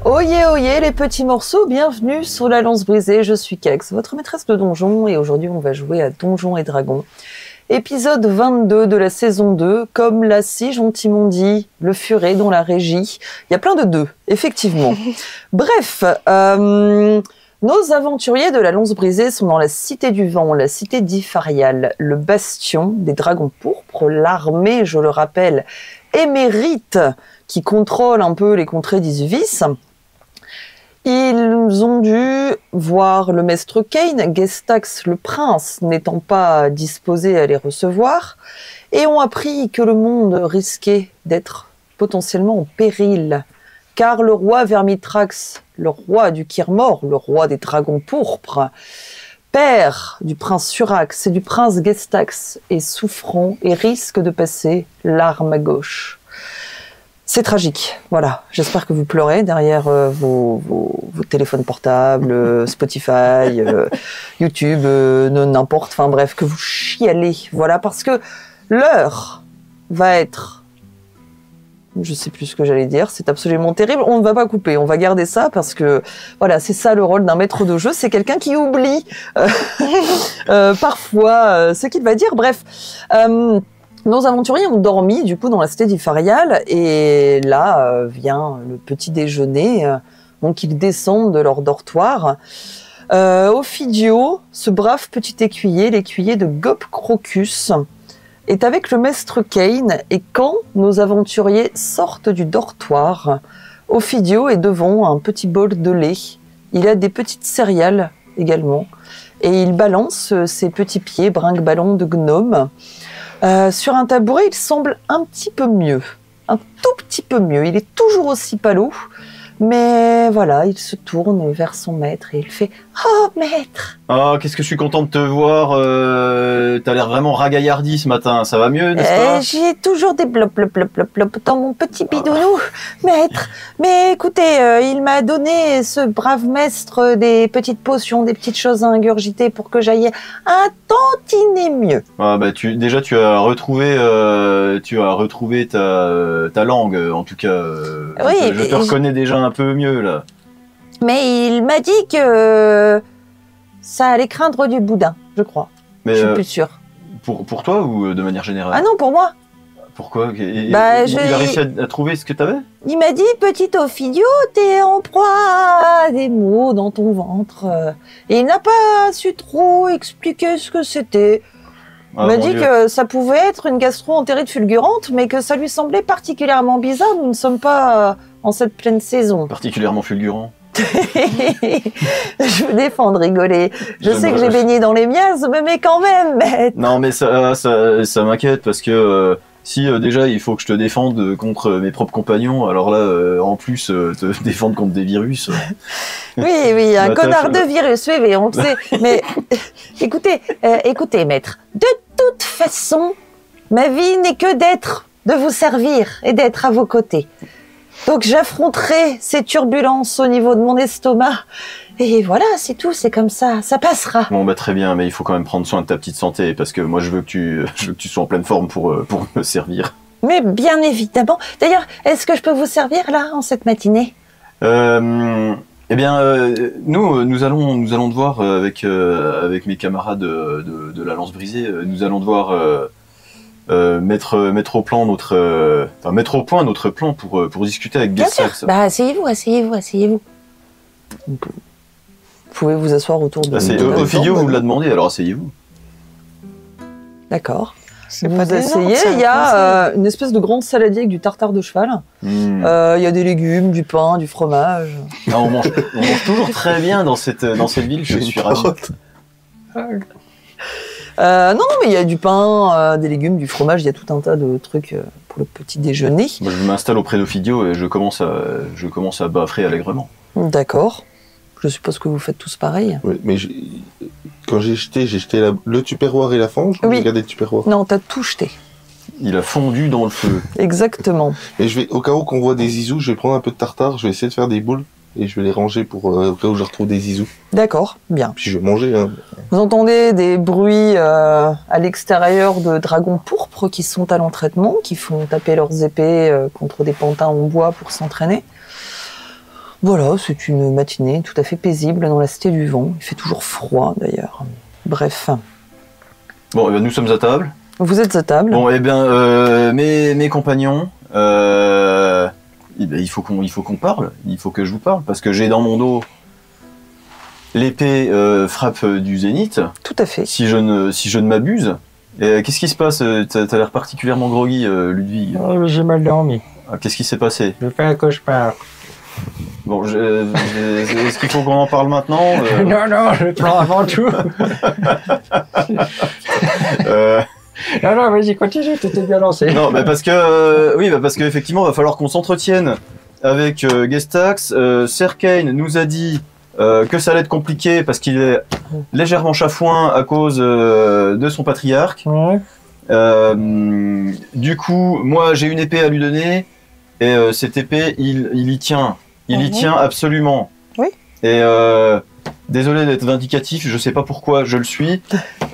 Oyez, oyez les petits morceaux, bienvenue sur la Lance Brisée, je suis Kex, votre maîtresse de donjon, et aujourd'hui on va jouer à Donjons et Dragons. Épisode 22 de la saison 2, comme l'a si gentiment dit le furet dans la régie. Il y a plein de deux, effectivement. Bref, nos aventuriers de la Lance Brisée sont dans la Cité du Vent, la Cité d'Ifarial, le bastion des dragons pourpres, l'armée, je le rappelle, émérite, qui contrôle un peu les contrées d'Isvis. Ils ont dû voir le maître Kane, Gestax le prince n'étant pas disposé à les recevoir, et ont appris que le monde risquait d'être potentiellement en péril, car le roi Vermitrax, le roi du Kirmor, le roi des dragons pourpres, père du prince Surax et du prince Gestax, est souffrant et risque de passer l'arme à gauche. C'est tragique, voilà. J'espère que vous pleurez derrière vos téléphones portables, Spotify, YouTube, n'importe, enfin bref, que vous chialez, voilà, parce que l'heure va être, je sais plus ce que j'allais dire, c'est absolument terrible, on ne va pas couper, on va garder ça parce que, voilà, c'est ça le rôle d'un maître de jeu, c'est quelqu'un qui oublie parfois ce qu'il va dire, bref. Nos aventuriers ont dormi, du coup, dans la cité d'Ifarial, et là vient le petit déjeuner, donc ils descendent de leur dortoir. Ophidio, ce brave petit écuyer, l'écuyer de Gop Crocus, est avec le maître Kane, et quand nos aventuriers sortent du dortoir, Ophidio est devant un petit bol de lait. Il a des petites céréales également, et il balance ses petits pieds brinque-ballon de gnome. Sur un tabouret, il semble un petit peu mieux, un tout petit peu mieux. Il est toujours aussi palot, mais voilà, il se tourne vers son maître et il fait « Oh, maître !» Ah, qu'est-ce que je suis content de te voir. T'as l'air vraiment ragaillardi ce matin. Ça va mieux, n'est-ce pas? J'ai toujours des blop dans mon petit bidounou, maître. Mais écoutez, il m'a donné, ce brave maître, des petites potions, des petites choses à ingurgiter pour que j'aille un tantinet mieux. Ah, bah, tu as retrouvé ta langue, en tout cas. Oui, je te reconnais déjà un peu mieux, là. Mais il m'a dit que ça allait craindre du boudin, je crois. Mais je suis plus sûre. Pour toi ou de manière générale? Ah non, pour moi. Pourquoi? Il a réussi à trouver ce que t'avais? Il m'a dit, petit Ophidio, t'es en proie à des maux dans ton ventre. Et il n'a pas su trop expliquer ce que c'était. Il m'a dit que ça pouvait être une gastro-entérite fulgurante, mais que ça lui semblait particulièrement bizarre. Nous ne sommes pas en cette pleine saison. Particulièrement fulgurant. Je vous défends de rigoler. Je sais que j'ai baigné dans les miasmes, mais quand même, maître. Non, mais ça m'inquiète parce que si déjà il faut que je te défende contre mes propres compagnons, alors là, en plus, te défendre contre des virus. Oui, un connard de virus, oui, on le sait. Mais écoutez, maître, de toute façon, ma vie n'est que de vous servir et d'être à vos côtés. Donc j'affronterai ces turbulences au niveau de mon estomac. Et voilà, c'est tout, c'est comme ça, ça passera. Bon, bah très bien, mais il faut quand même prendre soin de ta petite santé, parce que moi je veux que tu sois en pleine forme pour me servir. Mais bien évidemment. D'ailleurs, est-ce que je peux vous servir là, en cette matinée? Eh bien, nous allons devoir, avec mes camarades de la Lance Brisée, nous allons devoir mettre au point notre plan pour discuter avec Gestax. Bah asseyez-vous. Vous pouvez vous asseoir autour de... Ophidio vous l'a demandé, alors asseyez-vous. D'accord. Vous vous asseyez, il y a une espèce de grand saladier avec du tartare de cheval. Il y a des légumes, du pain, du fromage. Non, on mange toujours très bien dans cette ville, je suis ravi. Non, mais il y a du pain, des légumes, du fromage, il y a tout un tas de trucs pour le petit déjeuner. Moi, je m'installe auprès d'Ophidio et je commence à baffrer allègrement. D'accord. Je suppose que vous faites tous pareil. Oui, mais quand j'ai jeté le tupperware et la fange, oui. J'ai gardé le tupperware. Non, t'as tout jeté. Il a fondu dans le feu. Exactement. Et au cas où qu'on voit des zizous, je vais prendre un peu de tartare, je vais essayer de faire des boules et je vais les ranger pour au cas où je retrouve des zizous. D'accord, bien. Puis je vais manger. Hein. Vous entendez des bruits à l'extérieur de dragons pourpres qui sont à l'entraînement, qui font taper leurs épées contre des pantins en bois pour s'entraîner. Voilà, c'est une matinée tout à fait paisible dans la Cité du Vent. Il fait toujours froid d'ailleurs. Bref. Bon, eh ben, nous sommes à table. Vous êtes à table. Bon, eh bien, mes compagnons, eh ben, il faut qu'on parle. Il faut que je vous parle parce que j'ai dans mon dos l'épée frappe du zénith. Tout à fait. Si je ne m'abuse. Qu'est-ce qui se passe? T'as l'air particulièrement groggy, Ludwig. Oh, j'ai mal dormi. Ah, qu'est-ce qui s'est passé? Je fais un cauchemar. Bon, est-ce qu'il faut qu'on en parle maintenant? Non, je prends avant tout. Non, vas-y, continue, t'étais bien lancé. Non, parce que parce qu'effectivement, il va falloir qu'on s'entretienne avec Gestax. Serkane nous a dit que ça allait être compliqué parce qu'il est légèrement chafouin à cause de son patriarche. Ouais. Du coup, moi, j'ai une épée à lui donner et cette épée, il y tient. Il y tient absolument. Oui. Et désolé d'être vindicatif, je sais pas pourquoi je le suis,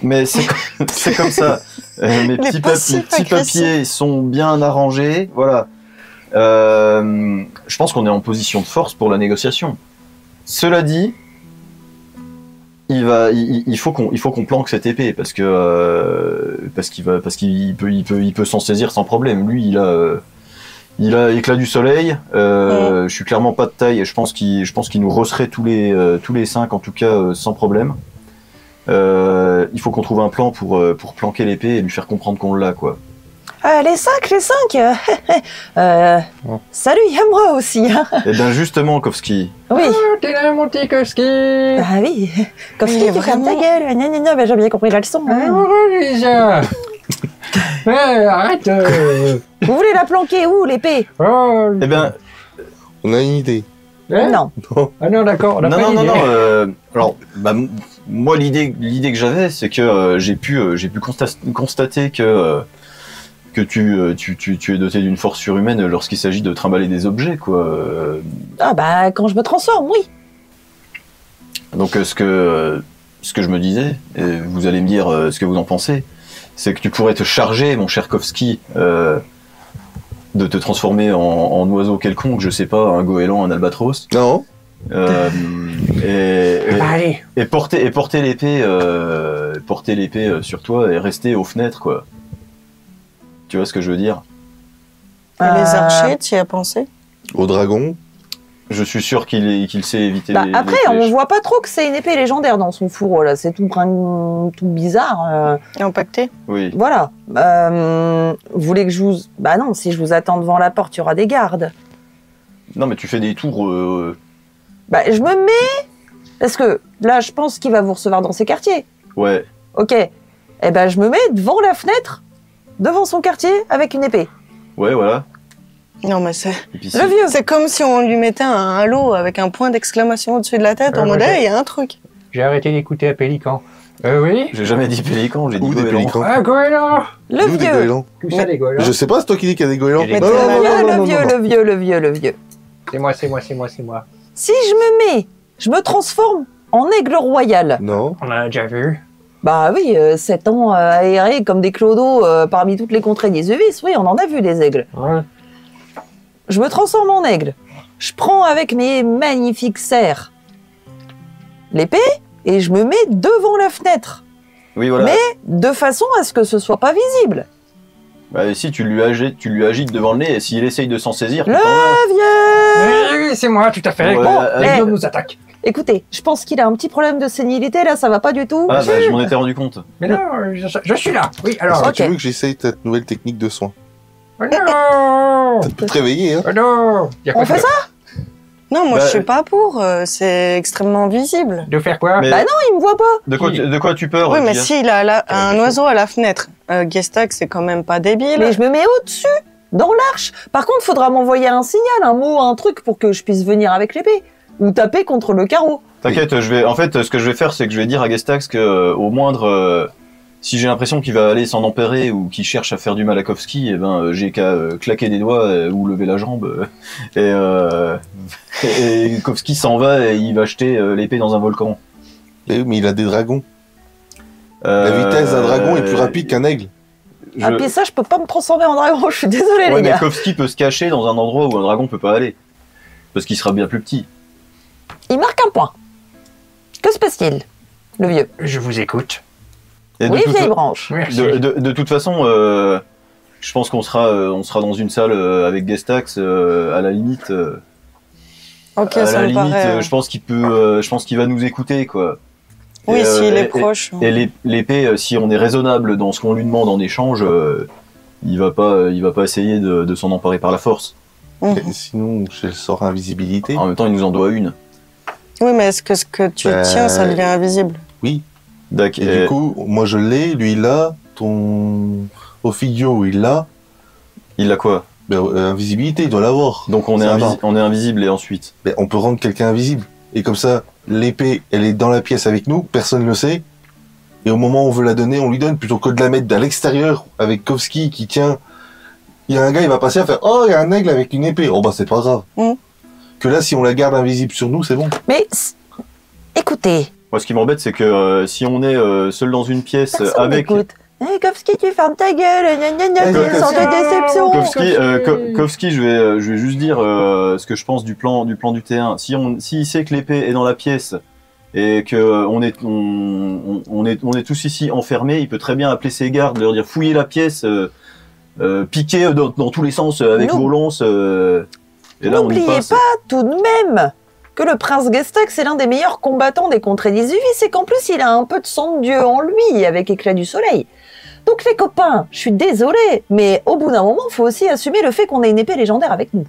mais c'est comme ça. Mes petits papiers sont bien arrangés, voilà. Je pense qu'on est en position de force pour la négociation. Cela dit, il faut qu'on planque cette épée parce qu'il peut s'en saisir sans problème. Lui, il a éclat du soleil. Je suis clairement pas de taille et je pense qu'il nous rosserait tous les 5 en tout cas sans problème. Il faut qu'on trouve un plan pour planquer l'épée et lui faire comprendre qu'on l'a, quoi. Les 5 Salut, il y a moi aussi. Hein. Et bien justement, Kovski. Oui. Oh, t'es là, mon petit Koski. Ah oui. Kovski, tu fermes ta gueule. Non, j'ai bien compris la leçon. Ah, bonjour, Lisa. Ouais, arrête. Vous voulez la planquer où, l'épée? Oh, Eh bien, On a une idée. hein? Non. Ah non, d'accord, on a pas non. d'idée. Alors, moi, l'idée que j'avais, c'est que j'ai pu constater que tu es doté d'une force surhumaine lorsqu'il s'agit de trimballer des objets, quoi. Ah bah, quand je me transforme, oui. Donc, ce que je me disais, et vous allez me dire ce que vous en pensez, c'est que tu pourrais te charger, mon cher Kovski, de te transformer en oiseau quelconque, je sais pas, un goéland, un albatros. Non. Allez. Et porter l'épée sur toi et rester aux fenêtres, quoi. Tu vois ce que je veux dire? Et les archers, tu y as pensé? Au dragon. Je suis sûr qu'il sait éviter Bah, les après, flèches. on voit pas trop que c'est une épée légendaire dans son fourreau, là. C'est tout bizarre. Et empaqueté? Oui. Voilà. Vous voulez que je vous... Bah non, si je vous attends devant la porte, il y aura des gardes. Non, mais tu fais des tours... Bah, je me mets... Parce que là, je pense qu'il va vous recevoir dans ses quartiers. Ouais. Ok. Eh ben, je me mets devant la fenêtre, devant son quartier, avec une épée. Ouais, voilà. Non, mais c'est... Et puis, Le vieux. C'est comme si on lui mettait un halo avec un point d'exclamation au-dessus de la tête en moi, mode, j'ai- hey, il y a un truc. J'ai arrêté d'écouter à Pélican. Oui. J'ai jamais dit pélican, j'ai dit Ou des goéland. pélicans. Ah, goéland. Le Nous, des vieux. goélands. Tout ça, les goélands. Je sais pas, c'est toi qui dis qu'il y a des goélands. Il y a des Non, non, goélands. non, non, non, Le vieux. C'est moi. Si je me mets, je me transforme en aigle royal. non. On en a déjà vu. Bah oui, 7 ans aérés comme des clodos parmi toutes les contrées des Uvis, oui, on en a vu des aigles. Ouais. Je me transforme en aigle. Je prends avec mes magnifiques serres l'épée et je me mets devant la fenêtre. Oui, voilà. Mais de façon à ce que ce soit pas visible. Bah, et si tu lui agites devant le nez, et s'il essaye de s'en saisir... Le tu t'en vas. vieux. Oui, c'est moi, tout à fait. Ouais, Bon, allez. les Eh. gnomes nous attaquent. Écoutez, je pense qu'il a un petit problème de sénilité là, ça va pas du tout. Ah, bah, je m'en étais rendu compte. Mais non, je suis là. Oui, Est-ce alors. que Ok. tu veux que j'essaye cette nouvelle technique de soin? Oh non. Ça peut te réveiller, hein. Oh non. Y a quoi On fait de- ça? Non, moi, Bah, je suis pas pour. C'est extrêmement visible. De faire quoi? Mais Bah non, il me voit pas. de quoi tu peur? Oui, mais Gia s'il a un bien oiseau à la fenêtre, Gestac, c'est quand même pas débile. Mais je me mets au-dessus, dans l'arche. Par contre, faudra m'envoyer un signal, un mot, un truc pour que je puisse venir avec l'épée. Ou taper contre le carreau. T'inquiète, en fait, ce que je vais faire, c'est que je vais dire à Gestax que, au moindre, si j'ai l'impression qu'il va aller s'en empirer ou qu'il cherche à faire du mal à Kovski, eh ben, j'ai qu'à claquer des doigts ou lever la jambe. Et Kovski s'en va et il va jeter l'épée dans un volcan. Eh oui, mais il a des dragons. La vitesse d'un dragon est plus rapide qu'un aigle. Ah, puis ça, je peux pas me transformer en dragon, je suis désolée, Ouais, les mais gars. Kovski peut se cacher dans un endroit où un dragon peut pas aller. Parce qu'il sera bien plus petit. Il marque un point. Que se passe-t-il, le vieux? Je vous écoute. Et de Oui, toute vieille fa- branche. Merci. de toute façon, je pense qu'on sera dans une salle avec Gestax à la limite. Ok, À ça la me limite, paraît. je pense qu'il va nous écouter, quoi. Oui, Et, s'il est et- proche. Et l'épée, si on est raisonnable dans ce qu'on lui demande en échange, il va pas essayer de s'en emparer par la force. Mhm. Et sinon, j'ai le sort invisibilité. En même temps, il nous en doit une. Oui, mais est-ce que ce que tu Bah, tiens, ça devient invisible? Oui. D'accord. Et du coup, moi je l'ai, lui il l'a, ton Ophidio il l'a. Il a quoi? Ben, invisibilité, il doit l'avoir. Donc on Ça va. est invisible et ensuite. Ben, on peut rendre quelqu'un invisible. Et comme ça, l'épée, elle est dans la pièce avec nous, personne ne le sait. Et au moment où on veut la donner, on lui donne, plutôt que de la mettre à l'extérieur avec Kovski qui tient. Il y a un gars, il va passer à faire oh, il y a un aigle avec une épée. Oh, bah, c'est pas grave. Mm. Que là, si on la garde invisible sur nous, c'est bon. Mais écoutez, Moi, ce qui m'embête, c'est que si on est seul dans une pièce personne avec n'écoute. Hey, Kovski, tu fermes ta gueule, gna gna gna, Hey, c'est une sorte de Kovski. déception. Kovski, je vais juste dire ce que je pense du plan du T1. S'il sait que l'épée est dans la pièce et que on est tous ici enfermés, il peut très bien appeler ses gardes, leur dire fouillez la pièce, piquez dans tous les sens avec Non. vos lances. Et là, on y N'oubliez passe. pas tout de même que le prince Gestax est l'un des meilleurs combattants des contrées d'Isuvis et qu'en plus il a un peu de sang de dieu en lui avec éclat du soleil. Donc les copains, je suis désolée, mais au bout d'un moment, il faut aussi assumer le fait qu'on a une épée légendaire avec nous.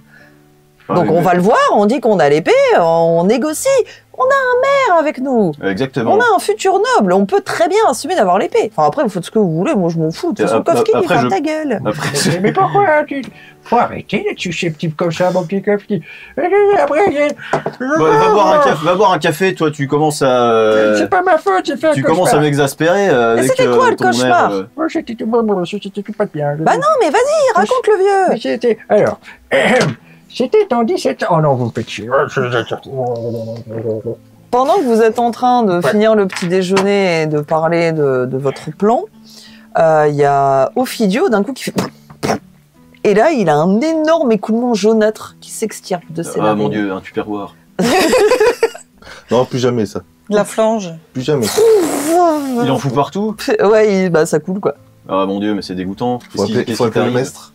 Ah, Donc oui, on va le voir, on dit qu'on a l'épée, on négocie, on a un maire avec nous. Exactement. On a un futur noble, on peut très bien assumer d'avoir l'épée. Enfin après, vous faites ce que vous voulez, moi je m'en fous. De toute façon, Après- Kovski, il après, ferme je- ta gueule. Après, Mais pourquoi tu... Faut arrêter d'être susceptible comme ça, mon petit Kovski. Après, va boire un café, toi, tu commences à. c'est pas ma faute, j'ai fait un Tu cauchemar. commences à m'exaspérer avec c'était quoi, le ton air, cauchemar Oh, c'était tout pas bien. Bah non, mais vas-y, raconte le vieux. Mais c'était... Alors... C'était en 17 ans. Oh non, vous me faites chier. Pendant que vous êtes en train de finir le petit déjeuner et de parler de votre plan, il y a Ophidio d'un coup qui fait... Et là, il a un énorme écoulement jaunâtre qui s'extirpe de ses Ah narines. mon dieu, un tupperware. Non, plus jamais ça. De la flange. Plus jamais. Il en fout partout. Ouais, bah ça coule quoi. Ah mon dieu, mais c'est dégoûtant. Faut appeler, Qu'est-ce faut qui appeler le t'arrive maître.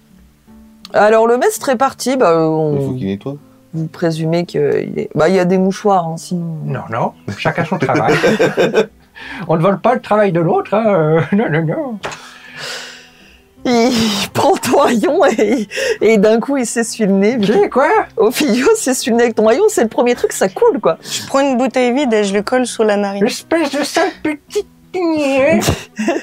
Alors le maître est parti, bah, Il faut qu'il nettoie. vous présumez qu'il est... Bah il y a des mouchoirs, hein, sinon... Non, non, chacun son travail. On ne vole pas le travail de l'autre. Hein. Non, non, non. Il prend ton haillon et d'un coup il s'essuie le nez. C'est quoi? Ophidio s'essuie le nez avec ton haillon, c'est le premier truc, ça coule quoi. Je prends une bouteille vide et je lui colle sous la narine. Espèce de sale petite...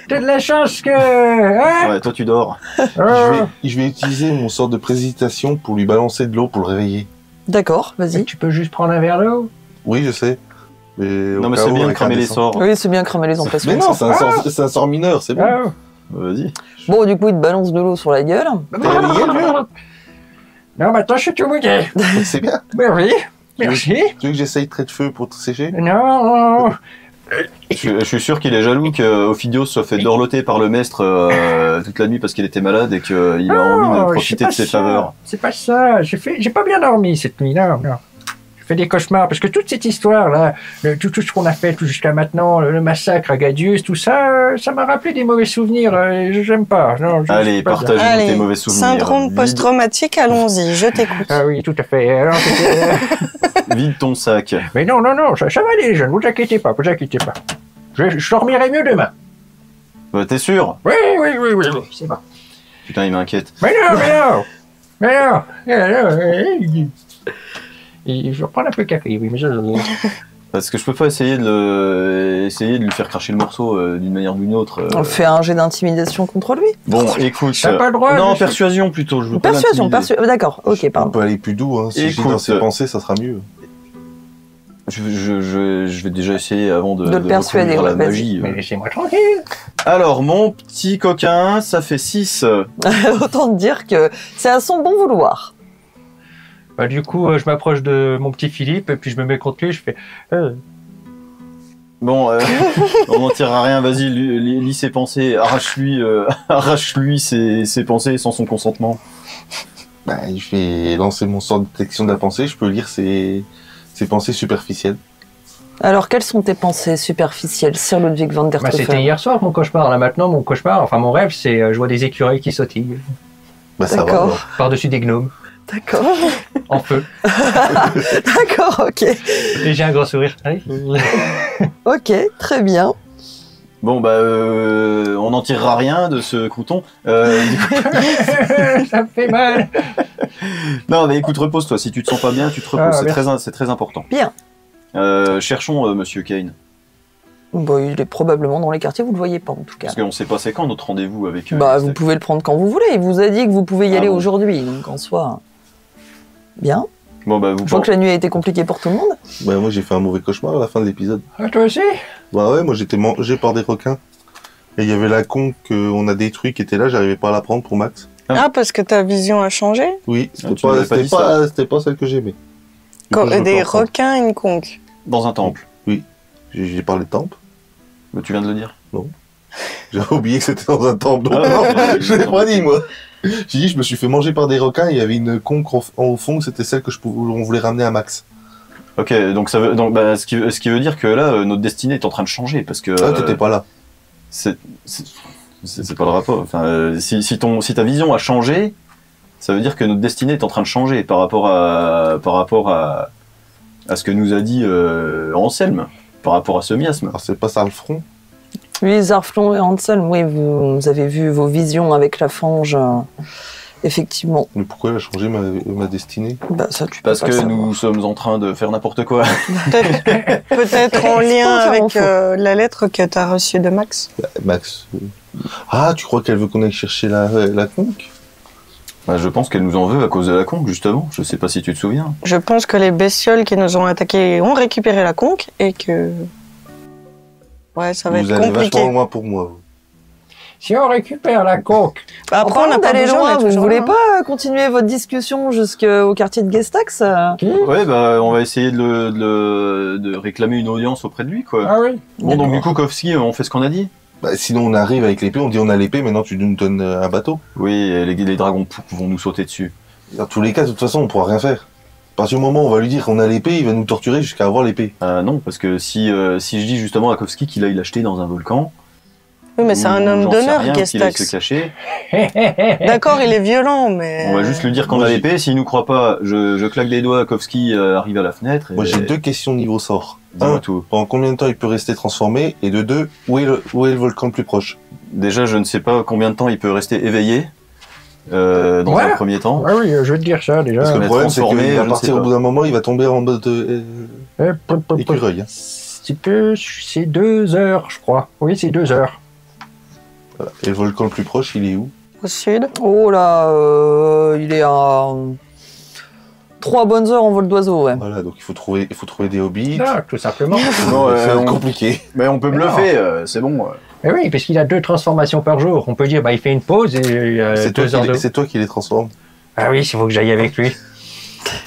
T'as de la chance que... Hein? Ouais, toi tu dors. Je vais utiliser mon sort de précipitation pour lui balancer de l'eau pour le réveiller. D'accord, Mais vas-y. tu peux juste prendre un verre d'eau. Oui, je sais. Mais Non au mais cas c'est où, bien de avec un cramer les dessin. sorts. Oui, c'est bien cramer les emplacements. Mais non, c'est un sort mineur, c'est bon. Ah. Vas-y. Bon, du coup, il te balance de l'eau sur la gueule. T'es réveillé, lui Non, maintenant je suis tout mouillé. C'est bien. Ben oui, merci. Tu veux que j'essaye trait de feu pour te sécher? Non. Je suis sûr qu'il est jaloux que Ophidio soit fait dorloter par le maître toute la nuit parce qu'il était malade et qu'il a envie de profiter de ses faveurs. C'est pas ça. J'ai pas bien dormi cette nuit. Non, non. Je fais des cauchemars parce que toute cette histoire là, tout ce qu'on a fait tout jusqu'à maintenant, le massacre à Gadius, tout ça, ça m'a rappelé des mauvais souvenirs. J'aime pas. Non, Allez, pas bien. partage tes Allez, mauvais souvenirs. syndrome Vide- post-traumatique, allons-y, je t'écoute. Ah oui, tout à fait. Alors, Vide ton sac. mais non, non, non, ça va aller les jeunes. Vous inquiétez pas, vous inquiétez pas. Je dormirai mieux demain. T'es sûr? Oui, oui, oui, oui, oui, c'est bon. Putain, il m'inquiète. Mais non, mais non, mais non. Et je vais reprendre un peu de café, oui, mais Parce que je peux pas essayer de lui faire cracher le morceau d'une manière ou d'une autre. On fait un jet d'intimidation contre lui. Bon, écoute. T'as pas le droit, Non, monsieur. persuasion plutôt. Je veux pas Persuasion, l'intimider. d'accord, ok, On pardon. peut aller plus doux, hein. Si je lis Écoute, dans ses pensées, ça sera mieux. Je vais déjà essayer avant de De le persuader, reproduire la ouais, magie. Mais laissez-moi tranquille. Alors, mon petit coquin, ça fait 6. Autant te dire que c'est à son bon vouloir. Bah, du coup, je m'approche de mon petit Philippe et puis je me mets contre lui, je fais... Bon, on n'en tirera rien, vas-y, lis ses pensées, arrache-lui ses pensées sans son consentement. Bah, je vais lancer mon sort de détection de la pensée, je peux lire ses Ces pensées superficielles. Alors, quelles sont tes pensées superficielles, Sir Ludwig van der Bah, Toffel? c'était hier soir mon cauchemar. Là maintenant, mon cauchemar, enfin mon rêve, c'est je vois des écureuils qui sautillent Bah ça va. D'accord. alors. par-dessus des gnomes D'accord. en feu. D'accord, ok. Et j'ai un gros sourire. Allez. Ok, très bien. Bon, bah, on n'en tirera rien de ce crouton. Du coup- Ça me fait mal. Non, mais écoute, repose-toi. Si tu te sens pas bien, tu te reposes. Ah, C'est très important. Bien. Cherchons Monsieur Kane. Bon, il est probablement dans les quartiers, vous le voyez pas en tout cas. Parce qu'on sait pas c'est quand notre rendez-vous avec... Bah, vous Gestac. pouvez le prendre quand vous voulez. Il vous a dit que vous pouvez y Ah aller bon. aujourd'hui, donc en soi. Bien. Bon, bah, vous Je vois que la nuit a été compliquée pour tout le monde. Bah moi j'ai fait un mauvais cauchemar à la fin de l'épisode. Ah, toi aussi? Bah ouais, moi j'étais mangé par des requins. Et il y avait la con qu'on a détruit qui était là, j'arrivais pas à la prendre pour Max. Ah, parce que ta vision a changé? Oui, tu m'avais pas dit c'était pas celle que j'aimais. Du coup, je veux Des pas en prendre. requins, une conque. Dans un temple. J'ai parlé de temple. Mais tu viens de le dire. J'avais oublié que c'était dans un temple. Ah, Non, ouais, je l'ai pas dit moi. J'ai dit je me suis fait manger par des requins et il y avait une conque au fond, c'était celle que on voulait ramener à Max. Ok, donc ça veut, donc, bah, ce qui veut dire que là, notre destinée est en train de changer, parce que... Ah, t'étais pas là. c'est pas le rapport. Enfin, si ta vision a changé, ça veut dire que notre destinée est en train de changer par rapport à ce que nous a dit Anselme, par rapport à ce miasme. Alors c'est pas ça le front. Oui, Zarflon et Anselm, oui, vous avez vu vos visions avec la fange. Effectivement. Mais pourquoi elle a changé ma destinée? Bah, ça, tu peux Parce pas que le savoir. nous sommes en train de faire n'importe quoi. Peut-être en lien Pas faire en avec faux. la lettre que t'as reçue de Max. Bah, Max. Ah, tu crois qu'elle veut qu'on aille chercher la conque? Bah, je pense qu'elle nous en veut à cause de la conque, justement. Je sais pas si tu te souviens. Je pense que les bestioles qui nous ont attaqués ont récupéré la conque et que... Ouais, ça va Vous être allez compliqué. vachement loin pour moi. vous. Si on récupère la coque, Bah, après, En on n'a parlant pas d'aller bougé, on loin, est vous toujours voulez là, hein. pas continuer votre discussion jusqu'au quartier de Gestax Ouais, bah, on va essayer de réclamer une audience auprès de lui, quoi. ah oui. Bon, donc du coup, Kovski, on fait ce qu'on a dit. Bah, sinon on arrive avec l'épée, on dit on a l'épée, maintenant tu nous donnes un bateau. Oui, et les dragons poupes vont nous sauter dessus. Dans tous les cas, de toute façon, on pourra rien faire. À partir du moment où on va lui dire qu'on a l'épée, il va nous torturer jusqu'à avoir l'épée. Non, parce que si je dis justement à Kovski qu'il aille l'acheter dans un volcan... Oui, mais c'est un ou homme j'en sais d'honneur, rien, qu'il aille se Gestax. cacher, D'accord, il est violent, mais... on va juste lui dire qu'on Moi, a j'ai- l'épée. S'il nous croit pas, je claque des doigts, Kovski arrive à la fenêtre. Et Moi j'ai deux questions niveau sort. dis-moi Un, tout. pendant combien de temps il peut rester transformé? Et de deux, où est le volcan le plus proche? Déjà, je ne sais pas combien de temps il peut rester éveillé dans Ouais. un premier temps. Ah oui, je vais te dire ça déjà. Parce que mais le problème c'est transformé, qu'il je va ne partir sais au pas. bout d'un moment, il va tomber en mode écureuil. Hein. C'est 2 heures, je crois. Oui, c'est 2 heures. Voilà. Et le volcan le plus proche, il est où? Au sud. Oh là, il est à 3 bonnes heures en vol d'oiseau, ouais. Voilà, donc il faut trouver des hobbits. Ah, tout simplement. Non, C'est on- compliqué. Mais on peut bluffer, c'est bon. Mais oui, parce qu'il a 2 transformations par jour. On peut dire, bah, il fait une pause et C'est 2 heures de... c'est toi qui les transforme. Ah oui, il faut que j'aille avec lui.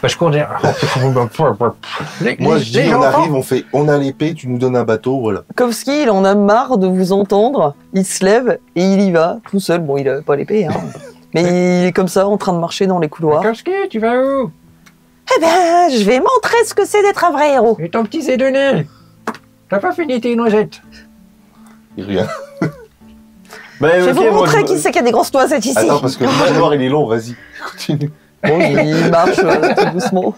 Parce qu'on est... Moi je dis on arrive, on a l'épée, tu nous donnes un bateau, voilà. Kovski, il en a marre de vous entendre. Il se lève et il y va tout seul. Bon, il a pas l'épée, hein. Mais il est comme ça, en train de marcher dans les couloirs. Kovski, tu vas où? Eh ben, je vais montrer ce que c'est d'être un vrai héros. Et ton petit Zédoné? T'as pas fini tes noisettes? Il revient. Bah, Je vais ok, vous moi, montrer qui c'est qui a des grosses noisettes ici. Attends, parce que le manoir il est long, vas-y, continue. Bon, il marche tout doucement.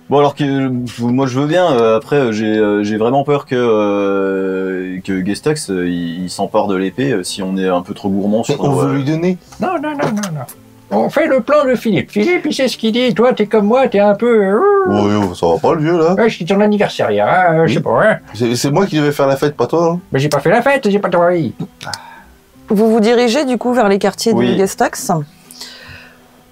Bon, alors que moi je veux bien. Après, j'ai vraiment peur que Gestax il s'empare de l'épée si on est un peu trop gourmand Mais sur. on veut lui donner. Non. On fait le plan de Philippe. Philippe, il sait ce qu'il dit. Toi, t'es comme moi, t'es un peu... Oh, ça va pas le vieux là. Ouais, c'est ton anniversaire hier, hein, je sais Oui. pas, hein. C'est moi qui devais faire la fête, pas toi. Hein. Mais j'ai pas fait la fête, j'ai pas travaillé. Vous vous dirigez du coup vers les quartiers Oui. de Gestax.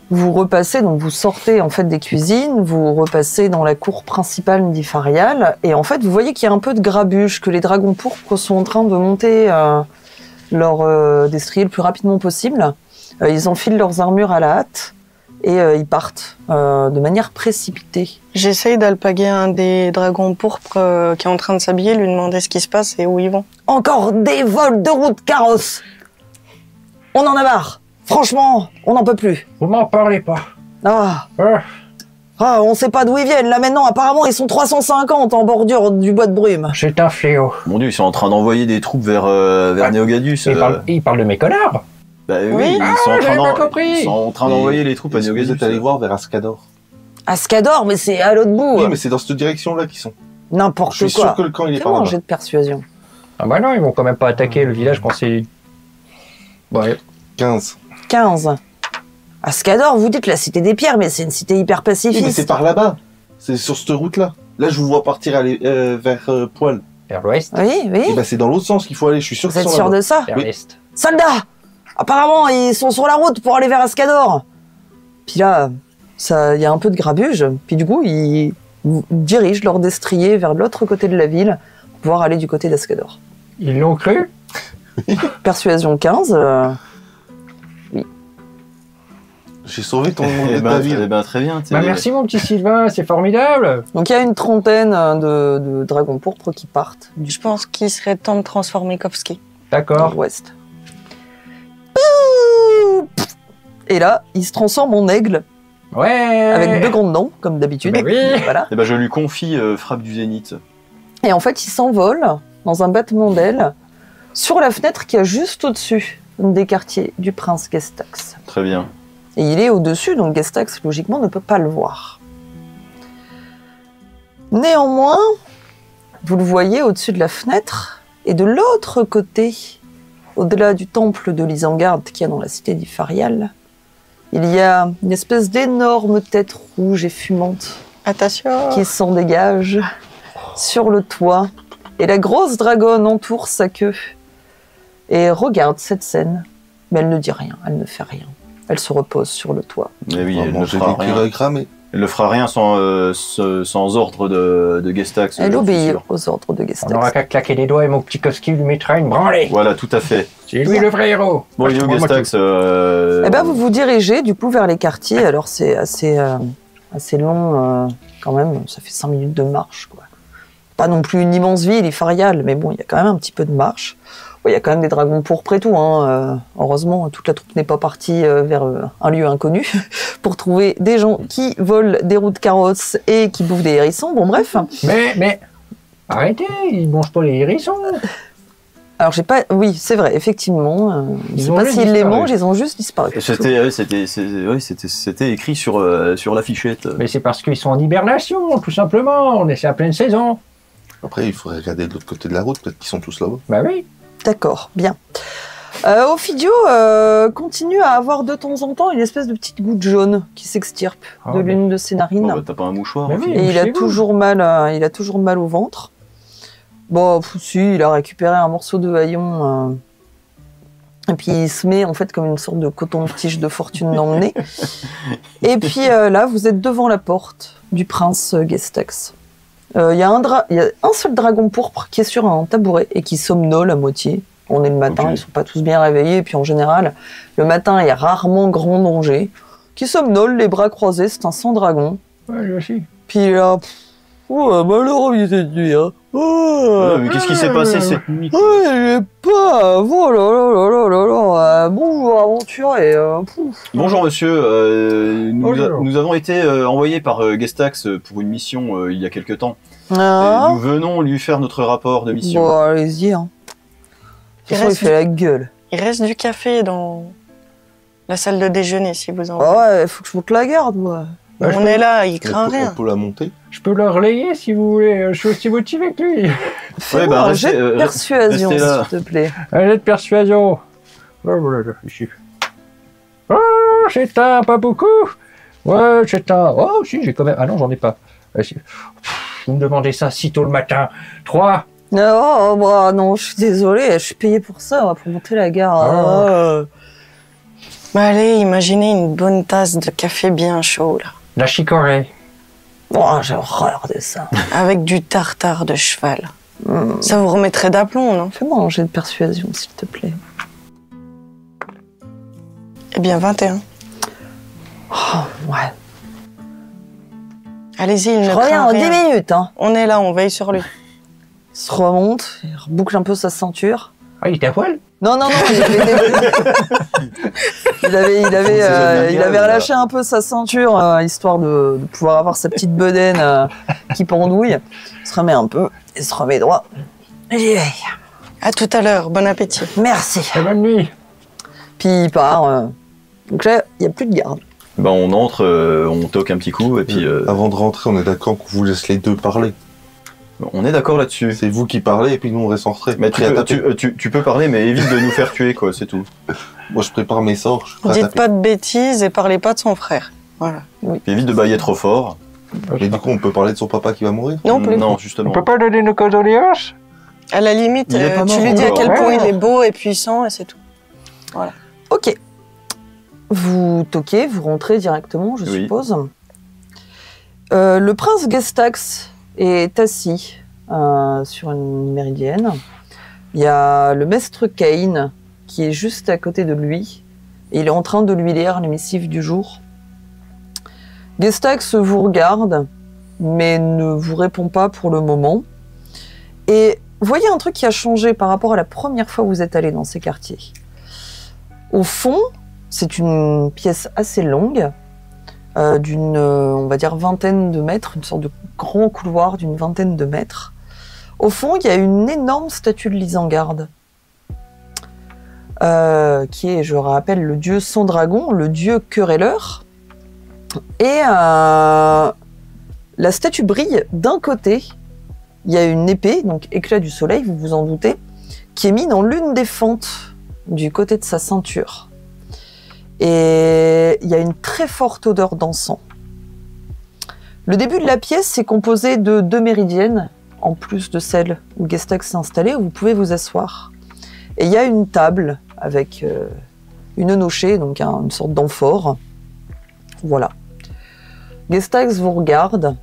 Vous repassez, donc vous sortez en fait des cuisines, vous repassez dans la cour principale d'Ifarial, et en fait vous voyez qu'il y a un peu de grabuge, que les dragons pourpres sont en train de monter leur destrier le plus rapidement possible. Ils enfilent leurs armures à la hâte et ils partent de manière précipitée. J'essaye d'alpaguer un des dragons pourpres qui est en train de s'habiller, lui demander ce qui se passe et où ils vont. Encore des vols de route carrosse. On en a marre. Franchement, on n'en peut plus. Vous m'en parlez pas. Ah, Ah, Ah, on sait pas d'où ils viennent. Là, maintenant, apparemment, ils sont 350 en bordure du bois de brume. C'est un fléau. Mon Dieu, ils sont en train d'envoyer des troupes vers Néogadius. Il parle de mes connards. Bah oui, Oui. ils sont en train j'avais pas compris. ils sont en train d'envoyer les troupes à Est-ce que vous Néogadius. êtes allé voir vers Ascador? Ascador, mais c'est à l'autre bout. Oui, mais c'est dans cette direction-là qu'ils sont. N'importe Je suis quoi. sûr que le camp, il est Fais par moi un là-bas. jet de persuasion. Ah bah non, ils vont quand même pas attaquer le village quand c'est... Ouais. 15. 15. Ascador, vous dites la cité des pierres, mais c'est une cité hyper Oui, mais c'est pacifiste. par là-bas. C'est sur cette route-là. Là, je vous vois partir aller vers Poil. Vers l'ouest, Oui, oui. Et ben, c'est dans l'autre sens qu'il faut aller. Je suis sûr Vous qu'ils êtes sont sûr là-bas. de ça? vers Oui. l'est. Soldats! Apparemment, ils sont sur la route pour aller vers Ascador. Puis là, il y a un peu de grabuge. Puis du coup, ils dirigent leur destrier vers l'autre côté de la ville pour pouvoir aller du côté d'Ascador. Ils l'ont cru? Persuasion 15. J'ai sauvé ton Eh de ta ben, ville. très bien. Bah merci mon petit Sylvain, c'est formidable. Donc il y a une trentaine de dragons pourpres qui partent du Je pense qu'il serait temps de transformer Kovski. D'accord. nord-ouest. Et là, il se transforme en aigle Ouais. avec deux grandes dents, comme d'habitude. Bah oui. Voilà. Eh ben, je lui confie frappe du zénith. Et en fait, il s'envole dans un battement d'ailes sur la fenêtre qui est juste au-dessus des quartiers du prince Gestax. Très bien. Et il est au-dessus, donc Gestax, logiquement, ne peut pas le voir. Néanmoins, vous le voyez au-dessus de la fenêtre, et de l'autre côté, au-delà du temple de l'Isengard qui est dans la cité d'Ifarial, il y a une espèce d'énorme tête rouge et fumante Attention. qui s'en dégage sur le toit. Et la grosse dragonne entoure sa queue et regarde cette scène. Mais elle ne dit rien, elle ne fait rien. Elle se repose sur le toit. Mais oui, On va elle ne manger fera des rien. curés cramés. Elle ne fera rien sans ordre de Gestax. Elle j'en suis obéit sûr. aux ordres de On Gestax. n'aura qu'à claquer des doigts et mon petit Kovski lui mettra une branlée. Voilà, tout à fait. C'est lui le vrai héros. Bon, Léo Moi, Gestax. Eh ben, vous vous dirigez du coup vers les quartiers. Alors c'est assez long quand même. Ça fait 5 minutes de marche, quoi. Pas non plus une immense ville, Ifarial, mais bon, il y a quand même un petit peu de marche. Ouais, il y a quand même des dragons pourpres et tout. Hein. Heureusement, toute la troupe n'est pas partie vers un lieu inconnu pour trouver des gens qui volent des roues de carrosse et qui bouffent des hérissons. Bon, bref. Mais, arrêtez, ils mangent pas les hérissons. Alors, j'ai pas. Oui, c'est vrai, effectivement. Je Ils sais ont pas juste s'ils les disparu. mangent, ils ont juste disparu. C'était écrit sur l'affichette. Mais c'est parce qu'ils sont en hibernation, tout simplement. On est à pleine saison. Après, il faudrait regarder de l'autre côté de la route, peut-être qu'ils sont tous là-bas. Bah oui. D'accord, bien. Ophidio continue à avoir de temps en temps une espèce de petite goutte jaune qui s'extirpe Ah, de mais- l'une de ses narines. Bon, bah, t'as pas un mouchoir Mais hein, oui. Philippe Et il a Mouchez-vous. toujours mal au ventre. Bon, si, il a récupéré un morceau de haillon. Et puis il se met en fait comme une sorte de coton-tige de fortune dans le nez. Et puis là, vous êtes devant la porte du prince Gestax. Il y a un seul dragon pourpre qui est sur un tabouret et qui somnole à moitié. On est le matin, Ok. ils sont pas tous bien réveillés. Et puis en général, le matin, il y a rarement grand danger. Qui somnole, les bras croisés, c'est un sang dragon. Ouais, lui aussi. Puis là, malheureux, il cette nuit. Hein. Ouais, mais qu'est-ce qui s'est passé cette nuit quoi Ouais, j'ai pas. Oh là là là là là là. Bonjour, aventurier. Pouf. Bonjour monsieur, Bonjour. nous avons été envoyés par Gestax pour une mission il y a quelque temps. Et Ah. nous venons lui faire notre rapport de mission. Bon, allez-y. Hein. De toute façon, il reste- fait la gueule. Il reste du café dans la salle de déjeuner si vous en Ah voulez. ouais, faut que je monte la garde, moi. Bah, je On peux- est là, il On craint peut, rien. on peut la monter. Je peux le relayer si vous voulez. Je suis aussi motivé que lui. Fais-moi bah, un restez- jet de persuasion, restez là. s'il te plaît. Un jet de persuasion. Oh, voilà, ici. Oh, c'est un, pas beaucoup. Ouais, c'est un. Oh, si, j'ai quand même. Ah non, j'en ai pas. Si. Vous me demandez ça si tôt le matin. 3. Oh, bah non, je suis désolée, je suis payée pour ça, pour monter la garde. Ah. Bah allez, imaginez une bonne tasse de café bien chaud là, La chicorée. Oh, j'ai horreur de ça. avec du tartare de cheval. Hmm. Ça vous remettrait d'aplomb, non? Fais-moi un jet de persuasion, s'il te plaît. Eh bien, 21. Ouais. Allez-y, il Je ne reviens craint en 10 rien. minutes, hein. On est là, on veille sur lui. Il se remonte, il reboucle un peu sa ceinture. Ah, il était à poil. Non, il avait relâché un peu sa ceinture, histoire de pouvoir avoir sa petite bedaine qui pendouille. Il se remet un peu, il se remet droit. J'y vais. À tout à l'heure, bon appétit. Merci. Et bonne nuit. Puis il part. Donc là, il n'y a plus de garde. Ben on entre, on toque un petit coup et puis Avant de rentrer, on est d'accord qu'on vous laisse les deux parler. on est d'accord là-dessus. C'est vous qui parlez et puis nous on reste entrés. Mais prêts à taper. tu peux parler, mais évite de nous faire tuer, quoi, c'est tout. Moi je prépare mes sorts, je suis prêt à Dites taper. pas de bêtises et parlez pas de son frère. Voilà. Puis évite de bailler trop fort. Mais du coup, on peut parler de son papa qui va mourir? Non plus. Non, On justement. peut pas donner nos condoléances? À la limite, Il est pas tu mort lui dis à encore. quel point Ouais. il est beau et puissant et c'est tout. Ok. Vous toquez, vous rentrez directement, je Oui. suppose. Le prince Gestax est assis sur une méridienne. Il y a le maître Kane qui est juste à côté de lui. Et il est en train de lui lire les missives du jour. Gestax vous regarde, mais ne vous répond pas pour le moment. Et voyez un truc qui a changé par rapport à la première fois où vous êtes allé dans ces quartiers. Au fond, c'est une pièce assez longue, d'une, on va dire, vingtaine de mètres, une sorte de grand couloir d'une vingtaine de mètres. Au fond, il y a une énorme statue de l'Isengard, qui est, je rappelle, le dieu sans dragon, le dieu querelleur. Et la statue brille d'un côté. Il y a une épée, donc éclat du soleil, vous vous en doutez, qui est mise dans l'une des fentes du côté de sa ceinture. Et il y a une très forte odeur d'encens. Le début de la pièce est composé de 2 méridiennes, en plus de celle où Gestax s'est installé, où vous pouvez vous asseoir. Et il y a une table avec une nochée, donc une sorte d'amphore. Voilà. Gestax vous regarde.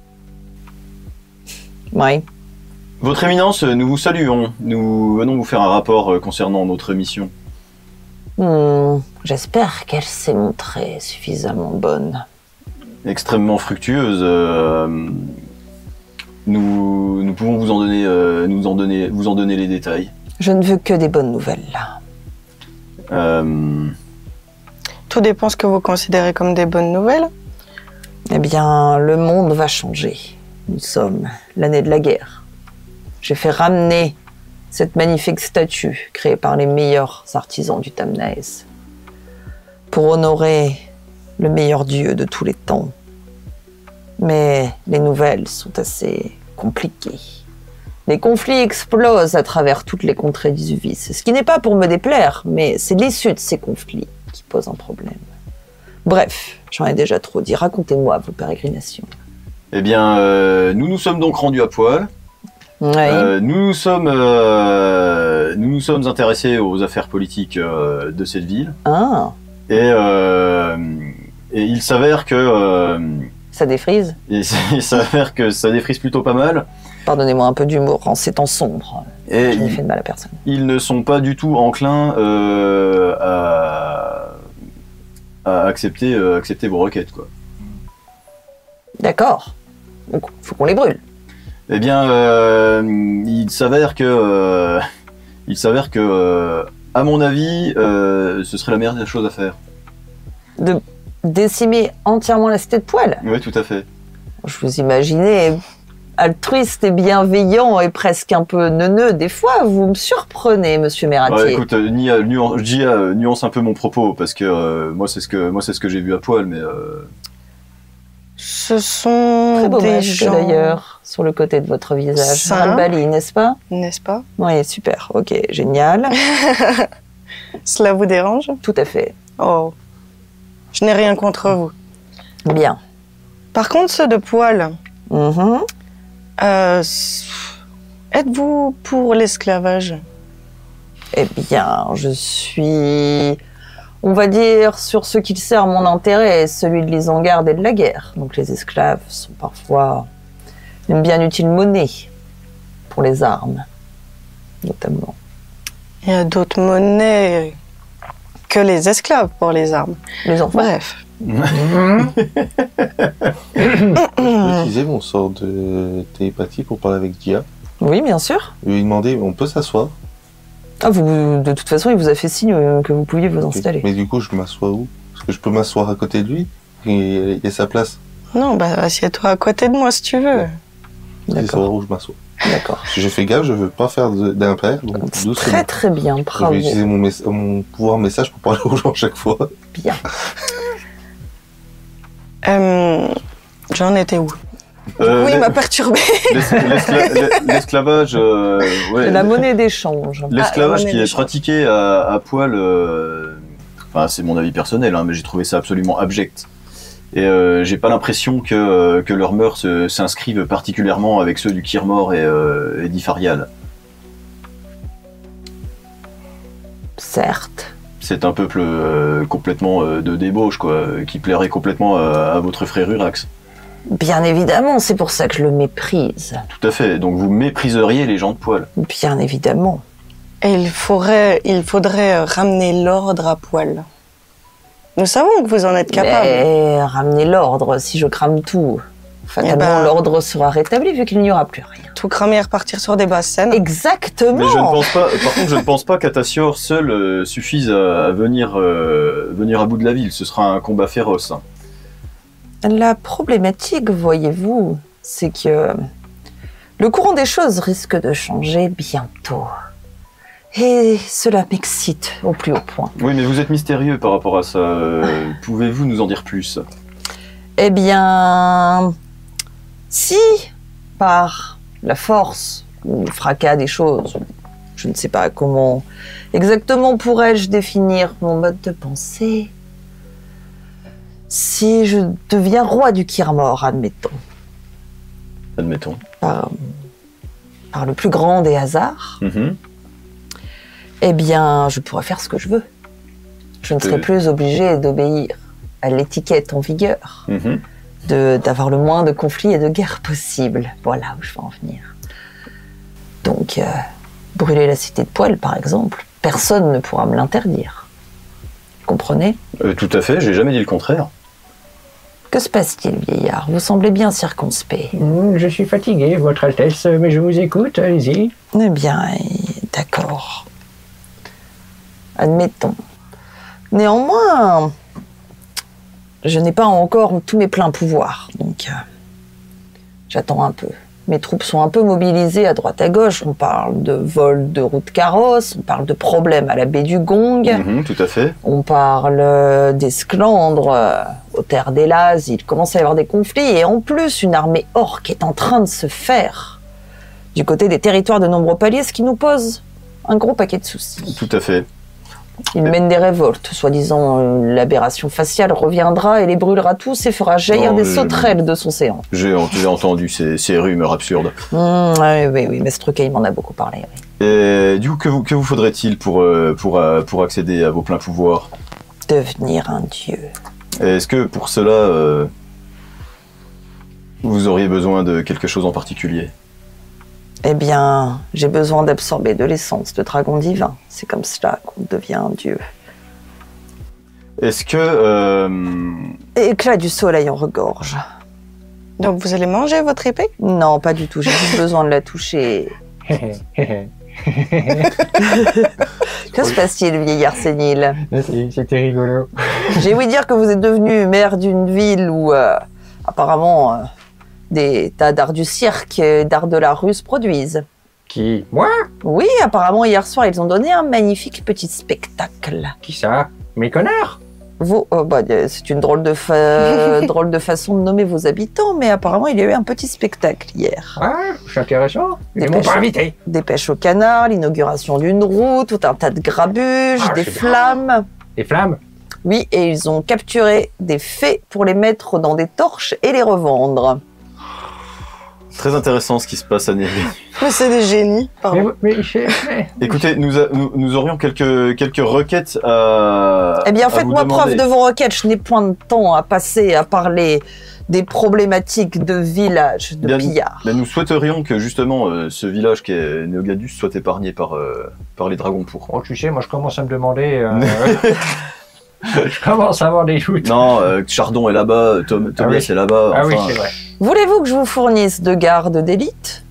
Ouais. Votre éminence, nous vous saluons. Nous venons vous faire un rapport concernant notre mission. J'espère qu'elle s'est montrée suffisamment bonne. Extrêmement fructueuse. Nous pouvons vous en donner les détails. Je ne veux que des bonnes nouvelles, là. Tout dépend ce que vous considérez comme des bonnes nouvelles. Eh bien, le monde va changer. Nous sommes l'année de la guerre. J'ai fait ramener cette magnifique statue créée par les meilleurs artisans du Tamnaes pour honorer le meilleur dieu de tous les temps. Mais les nouvelles sont assez compliquées. Les conflits explosent à travers toutes les contrées d'Isuvis. Ce qui n'est pas pour me déplaire, mais c'est l'issue de ces conflits qui pose un problème. Bref, j'en ai déjà trop dit. Racontez-moi vos pérégrinations. Eh bien, nous nous sommes donc rendus à Poil. Oui. Nous nous sommes intéressés aux affaires politiques de cette ville. Ah, Et il s'avère que ça défrise. il s'avère que ça défrise plutôt pas mal. Pardonnez-moi un peu d'humour en ces temps sombres. Et Je n'ai fait de mal à personne. ils ne sont pas du tout enclins à accepter vos requêtes, quoi. D'accord. Donc, faut qu'on les brûle. Eh bien, il s'avère que, à mon avis, ce serait la meilleure des choses à faire. De décimer entièrement la cité de Poil. Oui, tout à fait. Je vous imaginais altruiste et bienveillant et presque un peu neuneux. Des fois, vous me surprenez, monsieur Meratier. Ouais, écoute, nuance un peu mon propos parce que moi c'est ce que j'ai vu à Poil, mais Ce sont Très beau des masque, gens, d'ailleurs, sur le côté de votre visage. Simple. Albali, n'est-ce pas? n'est-ce pas? Oui, super. Ok, génial. Cela vous dérange? Tout à fait. Oh, je n'ai rien contre vous. Bien. Par contre, ceux de Poil, Mhm. êtes-vous pour l'esclavage? Eh bien, je suis, on va dire, sur ce qui sert mon intérêt, celui de l'Isengard et de la guerre. Donc les esclaves sont parfois une bien utile monnaie pour les armes, notamment. Il y a d'autres monnaies que les esclaves pour les armes. Les enfants. Bref. Je peux utiliser mon sort de télépathie pour parler avec Dia. Oui, bien sûr. Je lui ai demandé, on peut s'asseoir? Ah, de toute façon, il vous a fait signe que vous pouviez vous installer. Mais du coup, je m'assois où? Parce que je peux m'asseoir à côté de lui et il y a sa place. Non, bah assieds-toi à côté de moi si tu veux. C'est D'accord. savoir où je m'assois. D'accord. J'ai fait gaffe, je veux pas faire d'impair, donc doucement. Très très bien, Je bravo. vais utiliser mon pouvoir message pour parler aux gens chaque fois. Bien. J'en étais où? Oui, il m'a perturbé. L'esclavage, ouais, La monnaie d'échange. l'esclavage monnaie qui est d'échange. pratiqué à poil, enfin, c'est mon avis personnel, hein, mais j'ai trouvé ça absolument abject. Et j'ai pas l'impression que leurs mœurs s'inscrivent particulièrement avec ceux du Kirmor et d'Ifarial. Certes. C'est un peuple complètement de débauche, quoi, qui plairait complètement à votre frère Urax. Bien évidemment, c'est pour ça que je le méprise. Tout à fait. Donc vous mépriseriez les gens de poil. Bien évidemment. Et il faudrait ramener l'ordre à poil. Nous savons que vous en êtes capable. Mais ramener l'ordre, si je crame tout, fatalement Eh ben- l'ordre sera rétabli vu qu'il n'y aura plus rien. Tout cramer et repartir sur des basses scènes. Exactement. Mais je ne pense pas. Par contre, je ne pense pas qu'Atassior seul suffise à venir à bout de la ville. Ce sera un combat féroce. La problématique, voyez-vous, c'est que le courant des choses risque de changer bientôt. Et cela m'excite au plus haut point. Oui, mais vous êtes mystérieux par rapport à ça. Pouvez-vous nous en dire plus? Eh bien, si, par la force ou le fracas des choses, je ne sais pas comment exactement pourrais-je définir mon mode de pensée, si je deviens roi du Kirmor, admettons, Admettons. par le plus grand des hasards, Mhm. eh bien, je pourrais faire ce que je veux. Je ne serai plus obligé d'obéir à l'étiquette en vigueur, Mhm. d'avoir le moins de conflits et de guerres possibles. Voilà où je veux en venir. Donc, brûler la cité de Poil, par exemple, personne ne pourra me l'interdire. Comprenez? Tout à fait, j'ai jamais dit le contraire. Que se passe-t-il, vieillard? Vous semblez bien circonspect. Je suis fatigué, Votre Altesse, mais je vous écoute, allez-y. Eh bien, d'accord. Admettons. Néanmoins, je n'ai pas encore tous mes pleins pouvoirs, donc j'attends un peu. Mes troupes sont un peu mobilisées à droite à gauche. On parle de vol de routes carrosses, on parle de problèmes à la baie du Gong, Mhm, tout à fait. on parle d'esclandres aux terres d'Elaz. Il commence à y avoir des conflits et en plus une armée orque est en train de se faire du côté des territoires de nombreux paliers, ce qui nous pose un gros paquet de soucis. Tout à fait. Il mène des révoltes, soi-disant l'aberration faciale reviendra et les brûlera tous et fera jaillir Non, des mais- sauterelles de son séant. J'ai entendu ces rumeurs absurdes. Oui, Mestre Kay m'en a beaucoup parlé. Oui. Et du coup, que vous faudrait-il pour accéder à vos pleins pouvoirs? Devenir un dieu. Est-ce que pour cela, vous auriez besoin de quelque chose en particulier? Eh bien, j'ai besoin d'absorber de l'essence de dragon divin. C'est comme cela qu'on devient un dieu. Est-ce que... Éclat du soleil en regorge. Donc vous allez manger votre épée? Non, pas du tout. J'ai juste besoin de la toucher. Que se passe-t-il, vieillard sénile? C'était rigolo. J'ai ouï dire que vous êtes devenu maire d'une ville où, apparemment, des tas d'arts du cirque et d'arts de la rue se produisent. Qui? Moi? Oui, apparemment, hier soir, ils ont donné un magnifique petit spectacle. Qui ça? Mes connards? C'est une drôle de, drôle de façon de nommer vos habitants, mais apparemment, il y a eu un petit spectacle hier. Ouais, c'est intéressant. Ils Des m'ont pêches. pas invité. Des pêches au canard, l'inauguration d'une roue, tout un tas de grabuges, Ah, des c'est bien. flammes. Des flammes? Oui, et ils ont capturé des fées pour les mettre dans des torches et les revendre. Très intéressant ce qui se passe à Néré. Mais c'est des génies. Pardon. Mais- Écoutez, nous aurions quelques requêtes à... Eh bien, à vous faites-moi preuve demander. de vos requêtes. Je n'ai point de temps à passer à parler des problématiques de village, de Bien, pillards. Nous souhaiterions que justement ce village qui est Néogadus soit épargné par les dragons pourpres. Oh, tu sais, moi je commence à me demander. Je commence à avoir des doutes. Non, Chardon est là-bas, Tobias oui. est là-bas. Ah oui, enfin, c'est vrai. Voulez-vous que je vous fournisse 2 gardes d'élite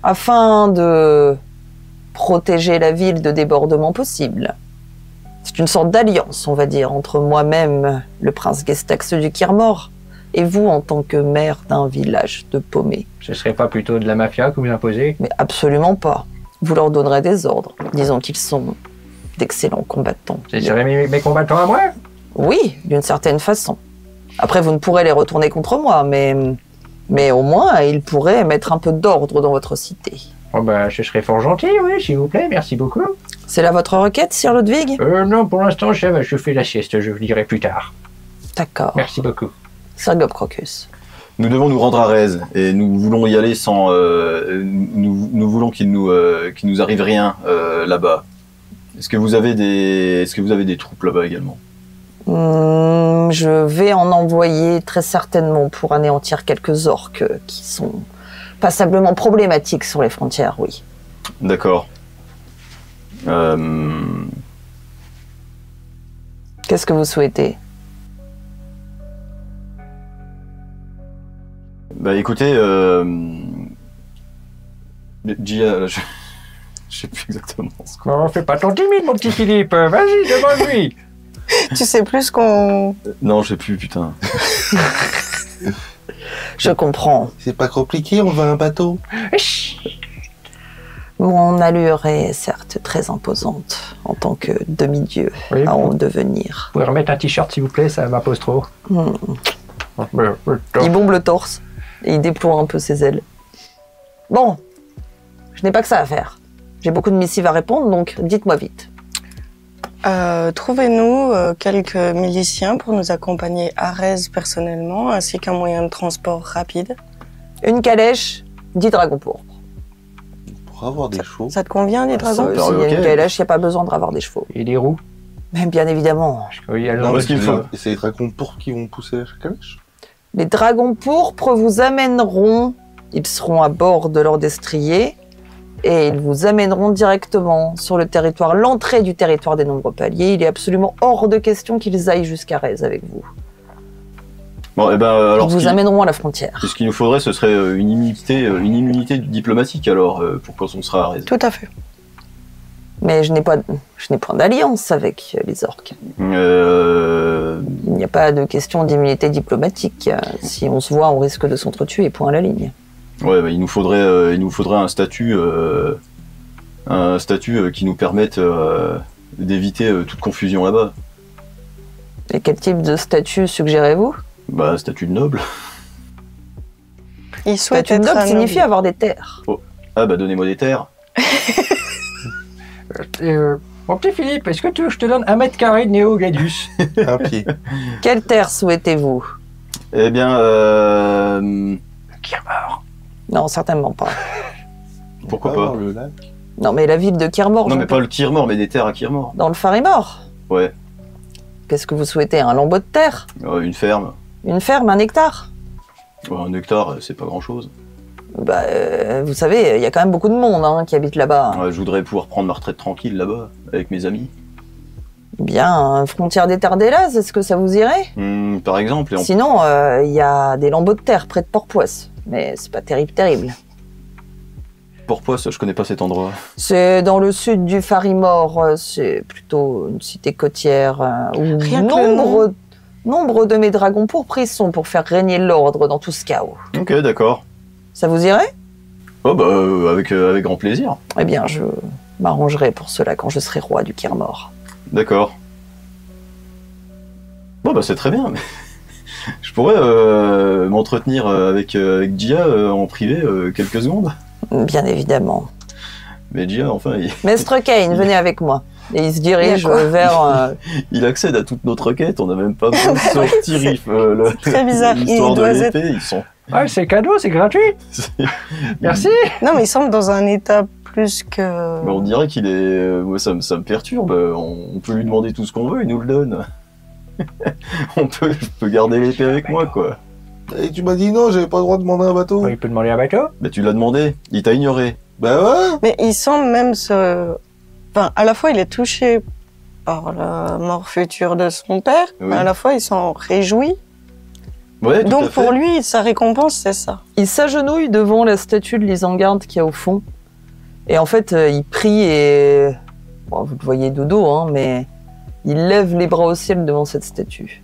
afin de protéger la ville de débordements possibles. C'est une sorte d'alliance, on va dire, entre moi-même, le prince Gestax du Kirmor, et vous en tant que maire d'un village de paumés. Ce serait pas plutôt de la mafia que vous imposez? Mais absolument pas. Vous leur donnerez des ordres. Disons qu'ils sont d'excellents combattants. Ce seraient mes combattants à moi? Oui, d'une certaine façon. Après, vous ne pourrez les retourner contre moi, mais au moins, ils pourraient mettre un peu d'ordre dans votre cité. Oh bah, ce serait fort gentil, oui, s'il vous plaît, merci beaucoup. C'est là votre requête, Sir Ludwig? Non, pour l'instant, chef, je fais la sieste, je vous dirai plus tard. D'accord. Merci beaucoup. Sir Gobcrocus. Nous devons nous rendre à Rez et nous voulons y aller sans. Nous voulons qu'il nous arrive rien là-bas. Est-ce que vous avez des troupes là-bas également? Je vais en envoyer très certainement pour anéantir quelques orques qui sont passablement problématiques sur les frontières, oui. D'accord. Qu'est-ce que vous souhaitez? Bah écoutez, Gia, là, je sais plus exactement ce qu'on... Oh, fais pas ton timide, mon petit Philippe, vas-y, demande-lui. Tu sais plus qu'on... Non, je sais plus, putain. Je comprends. C'est pas compliqué, on va un bateau. Mon allure est certes très imposante en tant que demi-dieu Oui, à en vous devenir. pouvez remettre un t-shirt, s'il vous plaît, ça m'impose trop. Il bombe le torse et il déploie un peu ses ailes. Bon, je n'ai pas que ça à faire. J'ai beaucoup de missives à répondre, donc dites-moi vite. Trouvez-nous quelques miliciens pour nous accompagner à Rez personnellement, ainsi qu'un moyen de transport rapide. Une calèche, 10 dragons pourpres. Pour avoir des chevaux. Ça te convient, les dragons? ça- S'il y a ok. une calèche, il n'y a pas besoin d'avoir des chevaux. Et les roues? Mais bien évidemment. Oui, alors, Non, parce qu'il faut- Et c'est les dragons pourpres qui vont pousser la calèche. Les dragons pourpres vous amèneront, ils seront à bord de leur destrier, et ils vous amèneront directement sur le territoire, l'entrée du territoire des nombreux paliers. Il est absolument hors de question qu'ils aillent jusqu'à Rez avec vous. Bon, et ben alors. Ils vous amèneront à la frontière. Ce qu'il nous faudrait, ce serait une immunité diplomatique alors pour quand on sera à Rez. Tout à fait. Mais je n'ai point d'alliance avec les orques. Il n'y a pas de question d'immunité diplomatique. Si on se voit, on risque de s'entretuer, point à la ligne. Ouais, bah, il nous faudrait un statut qui nous permette d'éviter toute confusion là-bas. Et quel type de statut suggérez-vous? Bah, statut de noble. Il souhaite Statut de être noble un signifie noble. avoir des terres. Ah bah, donnez-moi des terres. mon petit Philippe, est-ce que tu veux que je te donne 1 mètre carré de Néo-Gladius? Un pied. Quelle terre souhaitez-vous? Eh bien, Kirmor. Non, certainement pas. pourquoi On va pas? voir le lac. Non, mais la ville de Kirmor, Non, mais pas le Kirmor, mais des terres à Kirmor. dans le Farimor. Ouais, Qu'est-ce que vous souhaitez? Un lambeau de terre? une ferme. Une ferme? Un hectare? Un hectare, c'est pas grand-chose. Bah, vous savez, il y a quand même beaucoup de monde hein, qui habite là-bas. Je voudrais pouvoir prendre ma retraite tranquille là-bas, avec mes amis. Bien, frontière des terres d'Hélas, est-ce que ça vous irait? Par exemple, et en Sinon, il y a des lambeaux de terre près de Port-Poisse. Mais c'est pas terrible. Port-Poisse, je connais pas cet endroit. C'est dans le sud du Farimor, c'est plutôt une cité côtière où Rien que le nombre de mes dragons pourpres y sont pour faire régner l'ordre dans tout ce chaos. Ok, d'accord. Ça vous irait? Oh bah, avec grand plaisir. Eh bien, je m'arrangerai pour cela quand je serai roi du Kirmor. D'accord. Bon bah c'est très bien. Mais je pourrais m'entretenir avec Gia en privé quelques secondes. Bien évidemment. Mais Gia, enfin, Mestre Kane, venez avec moi. Et il se dirige Il y a quoi vers... il accède à toutes nos requêtes. On n'a même pas besoin de sortir très bizarre. l'histoire Il de doit l'épée. Ils sont... Ouais, c'est cadeau, c'est gratuit. Merci. Non, mais il semble dans un état plus que... Mais on dirait qu'il est... moi, ça me perturbe. On peut lui demander tout ce qu'on veut, il nous le donne. Je peux garder l'épée avec moi, quoi. Et tu m'as dit non, j'avais pas le droit de demander un bateau. Ouais, il peut demander un bateau. Mais tu l'as demandé, il t'a ignoré. Bah ouais. Mais il semble même se... Enfin, à la fois, il est touché par la mort future de son père, Oui. mais à la fois, il s'en réjouit. Ouais, tout à Donc, fait. pour lui, sa récompense, c'est ça. Il s'agenouille devant la statue de l'Isengard qu'il y a au fond Et en fait, il prie et... Bon, vous le voyez de dos, hein, mais il lève les bras au ciel devant cette statue.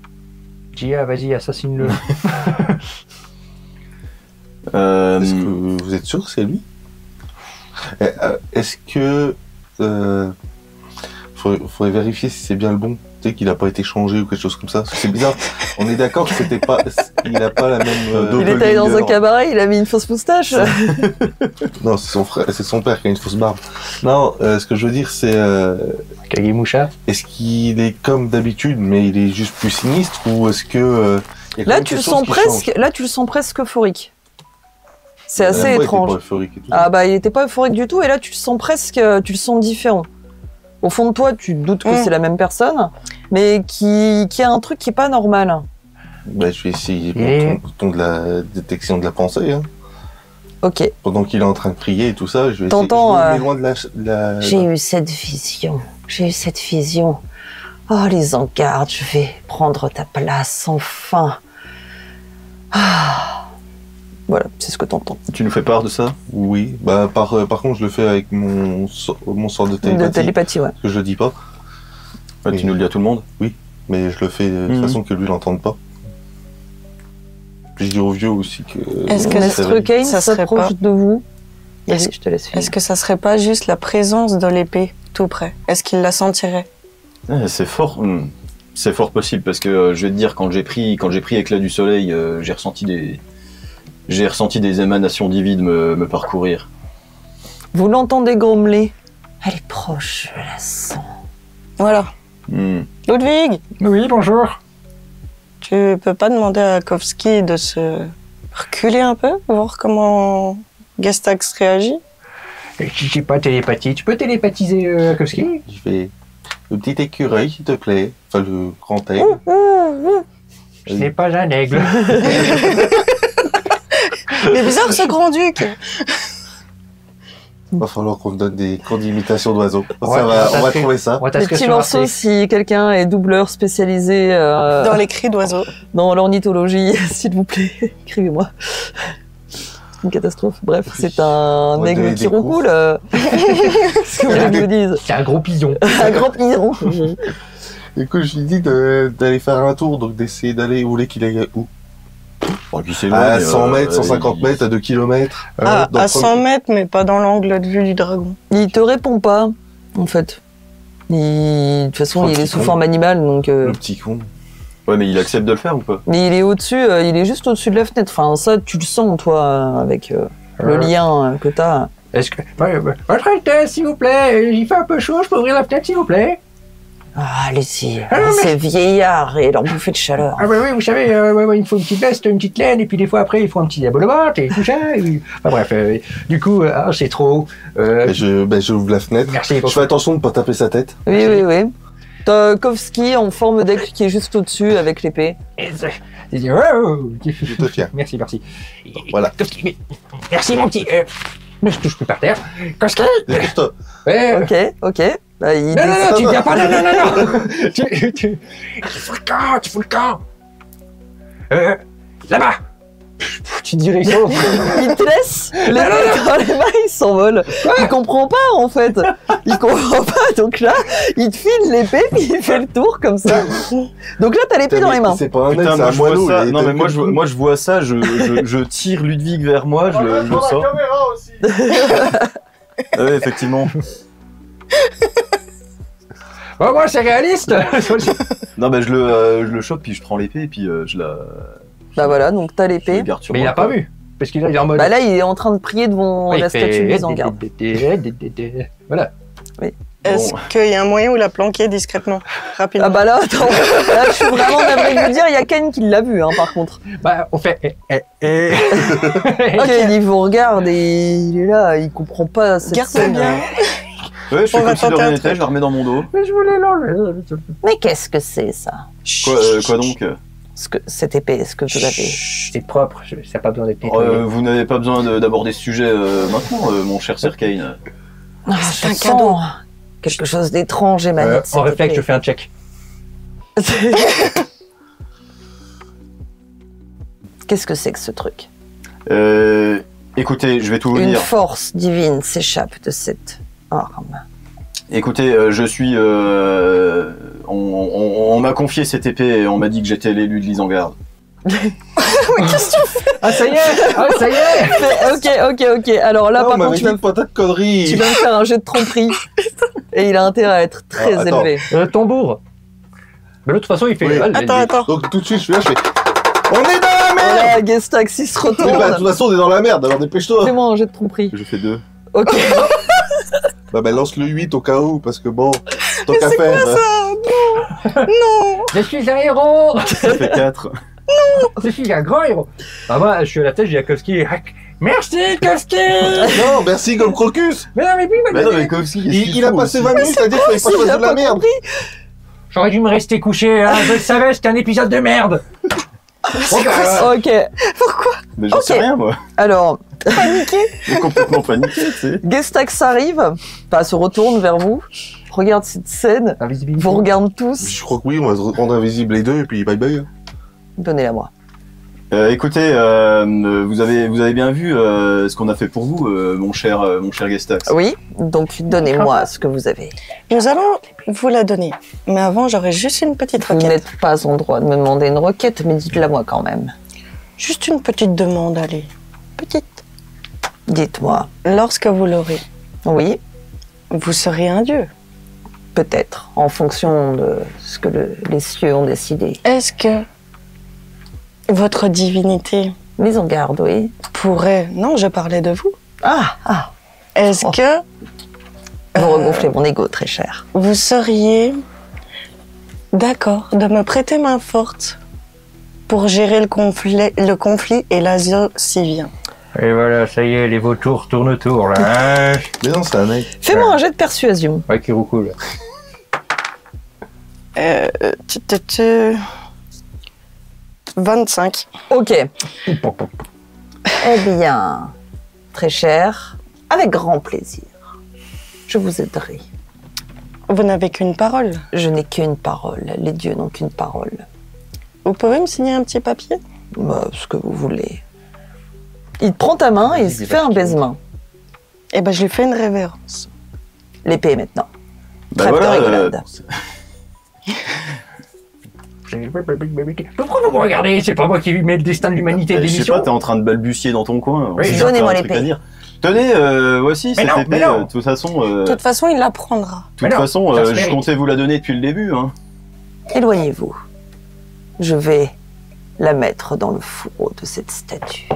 Gia, vas-y, assassine-le. Est-ce que vous êtes sûr que c'est lui? Est-ce que... faudrait vérifier si c'est bien le bon. Tu sais qu'il n'a pas été changé ou quelque chose comme ça. Parce que c'est bizarre. On est d'accord que c'était pas... Il n'a pas la même... Il est allé dans un cabaret, il a mis une fausse moustache. Non, c'est son frère, c'est son père qui a une fausse barbe. Non, ce que je veux dire, c'est... Kagemoucha. Est-ce qu'il est comme d'habitude, mais il est juste plus sinistre, ou est-ce que... y a quand Là, même tu le quelque sens chose qui presque... change? Là, tu le sens presque euphorique. C'est La assez dernière fois, il était étrange. pas euphorique et tout. Ah bah il était pas euphorique du tout et là tu le sens presque, tu le sens différent. Au fond de toi tu te doutes que c'est la même personne, mais qui a un truc qui est pas normal. Bah, je vais essayer Et- mon ton de la détection de la pensée. Hein. Ok. Pendant qu'il est en train de prier et tout ça, je vais T'entends, essayer. Je me mets loin de la... J'ai eu cette vision. Oh les encarts, je vais prendre ta place enfin. Ah. Voilà, c'est ce que t'entends. Tu nous fais part de ça? Oui, bah par contre je le fais avec mon sort de De télépathie, télépathie, ouais. parce que je le dis pas, Ouais, tu nous le dis à tout le monde? mais je le fais de Mhm. façon que lui l'entende pas. Puis je dis aux vieux aussi que... Est-ce que ça Maître s'éveille. Kane ça serait s'approche pas- de vous. Est-ce- Vas-y, je te laisse finir. Est-ce que ça serait pas juste la présence de l'épée tout près? Est-ce qu'il la sentirait? C'est fort. C'est fort possible parce que je vais te dire, quand j'ai pris éclat du soleil, j'ai ressenti des émanations divines me parcourir. Vous l'entendez grommeler. Elle est proche, je la sens. Voilà. Hmm. Ludwig, Oui, bonjour. tu peux pas demander à Kowski de se reculer un peu, voir comment Gestax réagit? J'ai pas télépathie. Tu peux télépathiser Kowski? Je vais... Le petit écureuil, s'il te plaît. Enfin, le grand aigle. Ce n'est pas un aigle. Il est bizarre ce grand-duc. Va falloir qu'on donne des cours d'imitation d'oiseaux. Ouais, On va parce que- trouver ça. On va Des t'inscrire petits sur morceaux Arte. si quelqu'un est doubleur spécialisé Dans les cris d'oiseaux. dans l'ornithologie, s'il vous plaît, écrivez-moi. C'est une catastrophe. Bref, c'est un On va aigle donner qui des cours. roucoule. Ce que vous voulez que je vous dise. C'est un gros pigeon. Un grand pigeon. Écoute, je lui dis d'aller faire un tour, donc d'essayer d'aller où vous voulez qu'il aille où? Bon, et puis c'est À loin, 100 mètres, 150 il- mètres, à 2 kilomètres. Ah, dans à le 100 mètres, mais pas dans l'angle de vue du dragon. Il te répond pas, en fait. De toute façon, Oh, il est petit sous con. forme animale, donc. Le petit con. Ouais, mais il accepte de le faire ou pas? Mais il est au-dessus, il est juste au-dessus de la fenêtre. Enfin, ça, tu le sens, toi, avec le lien que t'as. Est-ce que... Votre Altesse, s'il vous plaît, il fait un peu chaud, je peux ouvrir la fenêtre, s'il vous plaît? Ah, allez-y, Ah, mais- c'est vieillard et leur bouffée de chaleur. Ah bah oui, vous savez, il faut une petite veste, une petite laine, et puis des fois après, il faut un petit abonnement, et tout ça. Enfin bref, du coup, c'est trop. Je ouvre la fenêtre. Merci. Je fais attention de ne pas taper sa tête. Oui, oui, oui. T'as Kowski en forme d'aigle qui est juste au-dessus avec l'épée. Je te tiens. Merci. Voilà. Kowski, merci mon petit. Ne se touche plus par terre. Kowski. Stop. Ouais. Ok. Bah, il Non, descend. tu viens pas, non. Tu fous le camp. Là-bas. Tu direction. Il te laisse l'épée dans les mains, il s'envole. Il comprend pas, en fait. Il comprend pas. Donc là, il te file l'épée, puis il fait le tour comme ça. Donc là, t'as l'épée dans les mains. C'est pas un aigle, Putain, c'est moi un je vois moineau. ça. il est Non, mais tel que- moi je vois ça, je tire Ludwig vers moi, je le sors. Ah ouais, effectivement. Oh, moi, c'est réaliste. Non, bah je le chope, puis je prends l'épée, et puis je la. Bah voilà, donc t'as je la l'épée. garde sur Mais il moi, a pas quoi. vu. Parce qu'il est en mode. Bah là, il est en train de prier devant la statue des Angardes. Voilà. Est-ce qu'il y a un moyen où la planquer discrètement, rapidement? Ah bah là, attends. Là, je suis vraiment navrée de vous dire, il y a Ken qui l'a vu, hein, par contre. Bah, on fait. Ken, il vous regarde et il est là, il comprend pas cette Garde-toi scène. bien. Ouais, je fais On va comme si de tenter rien un n'était, truc. je la remets dans mon dos. Mais je voulais l'enlever. Mais qu'est-ce que c'est, ça? Quoi donc? Cette épée, est-ce que vous avez... C'est propre, ça n'a pas besoin d'être nettoyé. Vous n'avez pas besoin d'aborder ce sujet maintenant, mon cher Sir Kane. Ah, c'est je un sens cadeau. quelque chose d'étrange émané de cette En réflexe, je épée. fais un check. Qu'est-ce que c'est que ce truc? Écoutez, je vais tout vous Une dire. force divine s'échappe de cette arme. Écoutez, je suis... on m'a confié cette épée et on m'a dit que j'étais l'élu de l'Isengard. Ah, ça y est! Ah, ça y est! Ok. Alors là, Ah, on par m'avait contre, dit pas tas de conneries. tu vas me faire un jet de tromperie. Et il a intérêt à être très Ah, attends. élevé. Tambour. Mais de toute façon, il fait... Oui. Attends. Donc tout de suite, je suis là, je fais... On est dans la merde. Voilà, Gestax, il se Mais bah, de retourne. toute façon, on est dans la merde, alors dépêche-toi. Fais-moi un jet de tromperie. Je fais 2. Ok. Bah, lance le 8 au cas où, parce que bon, tant qu'à faire. Non. Je suis un héros! Ça fait 4. Je suis un grand héros! Ah bah, je suis à la tête, je dis à Kowski, merci Kowski! Non, merci, comme Crocus. Mais non, mais puis, Mais non, mais Kowski, Il a passé 20 minutes à dire qu'il fallait pas choisir de la merde. j'aurais dû me rester couché, hein, je le savais, c'était un épisode de merde! Ok. Mais j'en sais Ok. rien, moi. Alors, Je suis complètement paniqué, tu sais. Gestax arrive, enfin, se retourne vers vous, regarde cette scène, Invisibilité. vous regarde tous. Je crois que oui, on va se rendre invisible les deux, et puis bye bye. Donnez-la moi. Écoutez, vous avez bien vu ce qu'on a fait pour vous, mon cher Gestax. Oui, donc donnez-moi ce que vous avez. Nous allons vous la donner. Mais avant, j'aurais juste une petite Vous requête. n'êtes pas en droit de me demander une requête, mais dites-la moi quand même. Juste une petite demande, allez. Petite. Dites-moi. Lorsque vous l'aurez, Oui, vous serez un dieu. peut-être, en fonction de ce que les cieux ont décidé. Est-ce que votre divinité Mise en garde, oui. pourrait... Non, je parlais de vous. Ah, Est-ce Oh. que vous regonflez mon ego, très cher. vous seriez d'accord de me prêter main forte pour gérer le conflit et l'asile s'y vient? Et voilà, ça y est, les vautours tournent autour, là. Hein. Mais non, c'est un mec. Fais-moi un jet de persuasion. Ouais, Kiroukou, là. Euh, tu- tu- tu- 25. Ok. Eh bien, très cher, avec grand plaisir, je vous aiderai. Vous n'avez qu'une parole. Je n'ai qu'une parole, les dieux n'ont qu'une parole. Vous pouvez me signer un petit papier? Bah, ce que vous voulez. Il prend ta main et il se fait un baise-main. Eh ben, je lui fais une révérence. L'épée maintenant. Bah Trêve de voilà, rigolade. Pourquoi vous me regardez? C'est pas moi qui mets le destin de l'humanité de je sais l'émission. pas, t'es en train de balbutier dans ton coin. Oui, C'est sûr que donnez-moi t'as un truc l'épée. à dire. Tenez, voici cette non, épée. mais non. De toute façon, De toute façon, il la prendra. de toute façon, ça se je mérite. comptais vous la donner depuis le début. Hein. Éloignez-vous. Je vais la mettre dans le fourreau de cette statue.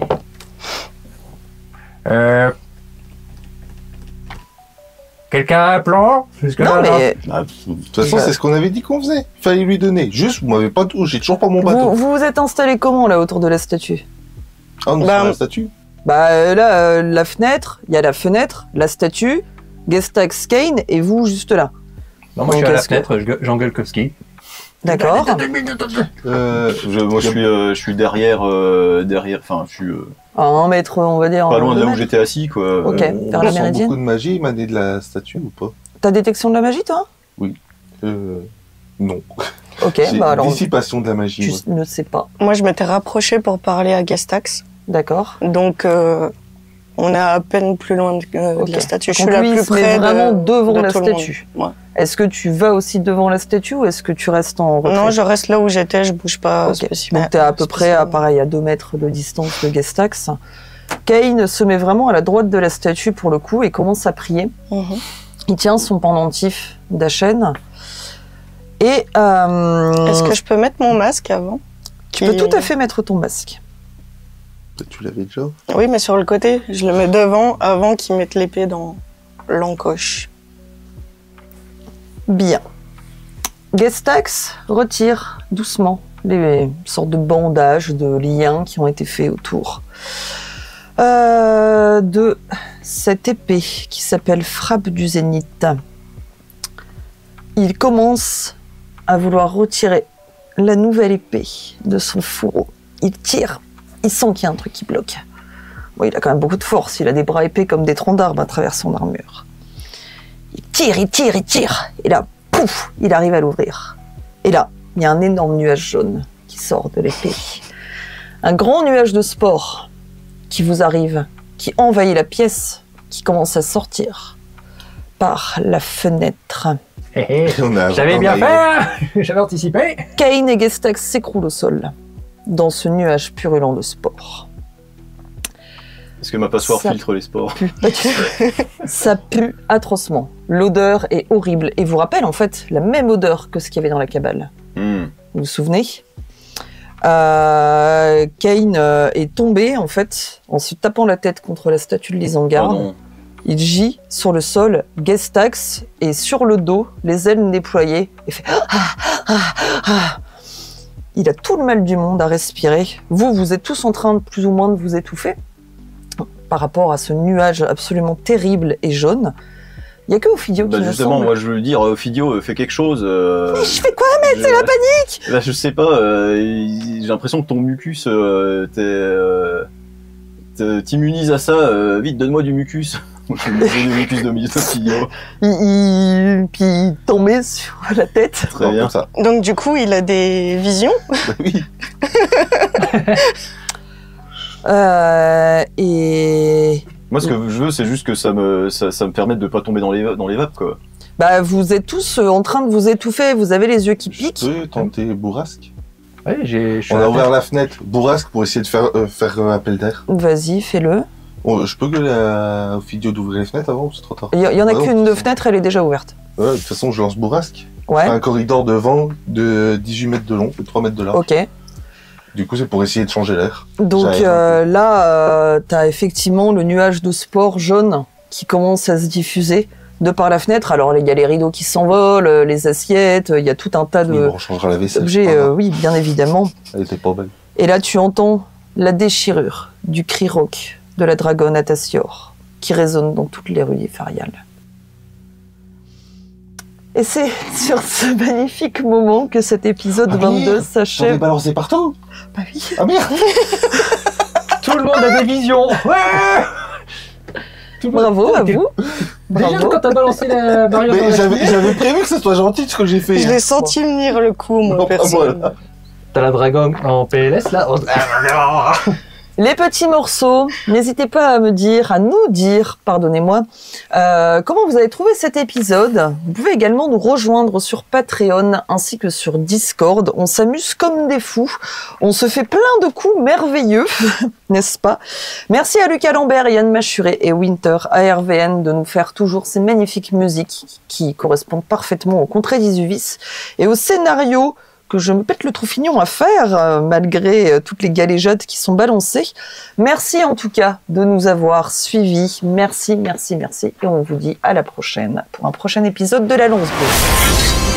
Quelqu'un a un plan? Non, mais Ah, De toute façon, c'est ce qu'on avait dit qu'on faisait. Fallait lui donner. Juste, vous m'avez pas tout. J'ai toujours pas mon vous bateau. vous êtes installé comment là autour de la statue? Ah non, Bah, c'est la statue. Bah là, la fenêtre, il y a la fenêtre, la statue, Gestax, Kane et vous juste là. Non, moi je suis Donc, à la est-ce que- fenêtre, j'engueule Kowski. D'accord. moi, je suis derrière. Enfin, je suis À 1 mètre, on va dire. pas loin de là où mètres. j'étais assis, quoi. Ok. On vers la sent méridienne. beaucoup de magie émaner de la statue ou pas? T'as détection de la magie, toi? Non. Ok, J'ai bah alors, dissipation de la magie. tu moi. ne sais pas. Moi, je m'étais rapprochée pour parler à Gestax. D'accord. Donc, on est à peine plus loin de Ok. la statue. Je Donc suis la lui, il plus se met près vraiment devant de la tout le monde. statue. Ouais. Est-ce que tu vas aussi devant la statue ou est-ce que tu restes en retrait? Non, je reste là où j'étais, je bouge pas Ok. spécialement. Donc t'es à peu près à, pareil, à 2 mètres de distance de Gestax. Kane se met vraiment à la droite de la statue pour le coup et commence à prier. Mhm. Il tient son pendentif d'Achen. Et Est-ce que je peux mettre mon masque avant? tu peux tout à fait mettre ton masque. Tu l'avais déjà? Oui, mais sur le côté. Je le mets devant avant qu'il mette l'épée dans l'encoche. Bien. Gestax retire doucement les sortes de bandages, de liens qui ont été faits autour de cette épée qui s'appelle Frappe du Zénith. Il commence à vouloir retirer la nouvelle épée de son fourreau. Il tire, il sent qu'il y a un truc qui bloque. Bon, il a quand même beaucoup de force, il a des bras épais comme des troncs d'arbres à travers son armure. Il tire, il tire, il tire. Et là, pouf, il arrive à l'ouvrir. Et là, il y a un énorme nuage jaune qui sort de l'épée. Un grand nuage de spore qui vous arrive, qui envahit la pièce, qui commence à sortir par la fenêtre. J'avais bien fait, hein. J'avais anticipé. Kane et Gestax s'écroulent au sol, dans ce nuage purulent de spores. Est-ce que ma passoire Ça filtre les spores? Ça pue atrocement. L'odeur est horrible et vous rappelle en fait la même odeur que ce qu'il y avait dans la cabale. Vous vous souvenez? Kane est tombé en fait en se tapant la tête contre la statue de l'Isengard. Oh non. Il gît sur le sol, Gestax est sur le dos, les ailes déployées, et fait ah. Il a tout le mal du monde à respirer. Vous êtes tous en train de plus ou moins de vous étouffer par rapport à ce nuage absolument terrible et jaune. Il n'y a que Ophidio qui me justement, semble. moi je veux dire, Ophidio, fais quelque chose. Mais je fais quoi, mec? C'est la panique! Là, je sais pas, j'ai l'impression que ton mucus t'immunise à ça. Vite, donne-moi du mucus. Je vais me donner du mucus d'Ophidio. Puis il tombait sur la tête. Très bien. Comme ça. Donc du coup, il a des visions. Bah oui. Et Moi, ce que je veux, c'est juste que ça me permette de pas tomber dans les vapes, quoi. bah, vous êtes tous en train de vous étouffer, vous avez les yeux qui Je piquent. peux tenter Bourrasque. Ouais, On a ouvert la fenêtre Bourrasque pour essayer de faire appel d'air. Vas-y, fais-le. Je peux gueuler à Ophidio d'ouvrir les fenêtres avant ou c'est trop tard? Il y en a Ouais, qu'une de de toute façon. fenêtre, elle est déjà ouverte. Ouais, de toute façon, je lance Bourrasque. Ouais, Un corridor de vent de 18 mètres de long et 3 mètres de large. ok. Du coup, c'est pour essayer de changer l'air. Donc J'arrive. là, t'as effectivement le nuage de spores jaune qui commence à se diffuser de par la fenêtre. Alors, il y a les rideaux qui s'envolent, les assiettes, il y a tout un tas Oui, bon, on changera la vaisselle. d'objets, c'est pas grave. oui, bien évidemment. Elle était pas belle. Et là, tu entends la déchirure du cri rauque de la dragonne Atassior qui résonne dans toutes les rues d'Ifarial. Et c'est sur ce magnifique moment que cet épisode Ah, 22 merde, J'en ai s'achève. balancé partout. Bah oui. Ah merde. Tout le monde a des visions. Ouais. Tout le monde- Bravo à vous. Déjà, Bravo. quand t'as balancé la barrière dans Mais la fenêtre, j'avais prévu que ce soit gentil ce que j'ai fait. Je l'ai senti venir le coup, moi, Bon, perso. voilà. t'as la dragon en PLS là. Les petits morceaux, n'hésitez pas à me dire, à nous dire, pardonnez-moi, comment vous avez trouvé cet épisode. Vous pouvez également nous rejoindre sur Patreon ainsi que sur Discord. On s'amuse comme des fous. On se fait plein de coups merveilleux, n'est-ce pas? Merci à Lucas Lambert, Yann Machuré et Winter ARVN de nous faire toujours ces magnifiques musiques qui correspondent parfaitement au Contrée d'Isuvis et au scénario que je me pète le troufignon à faire, malgré toutes les galéjades qui sont balancées. Merci en tout cas de nous avoir suivis. Merci. Et on vous dit à la prochaine pour un prochain épisode de la Lance Bleue.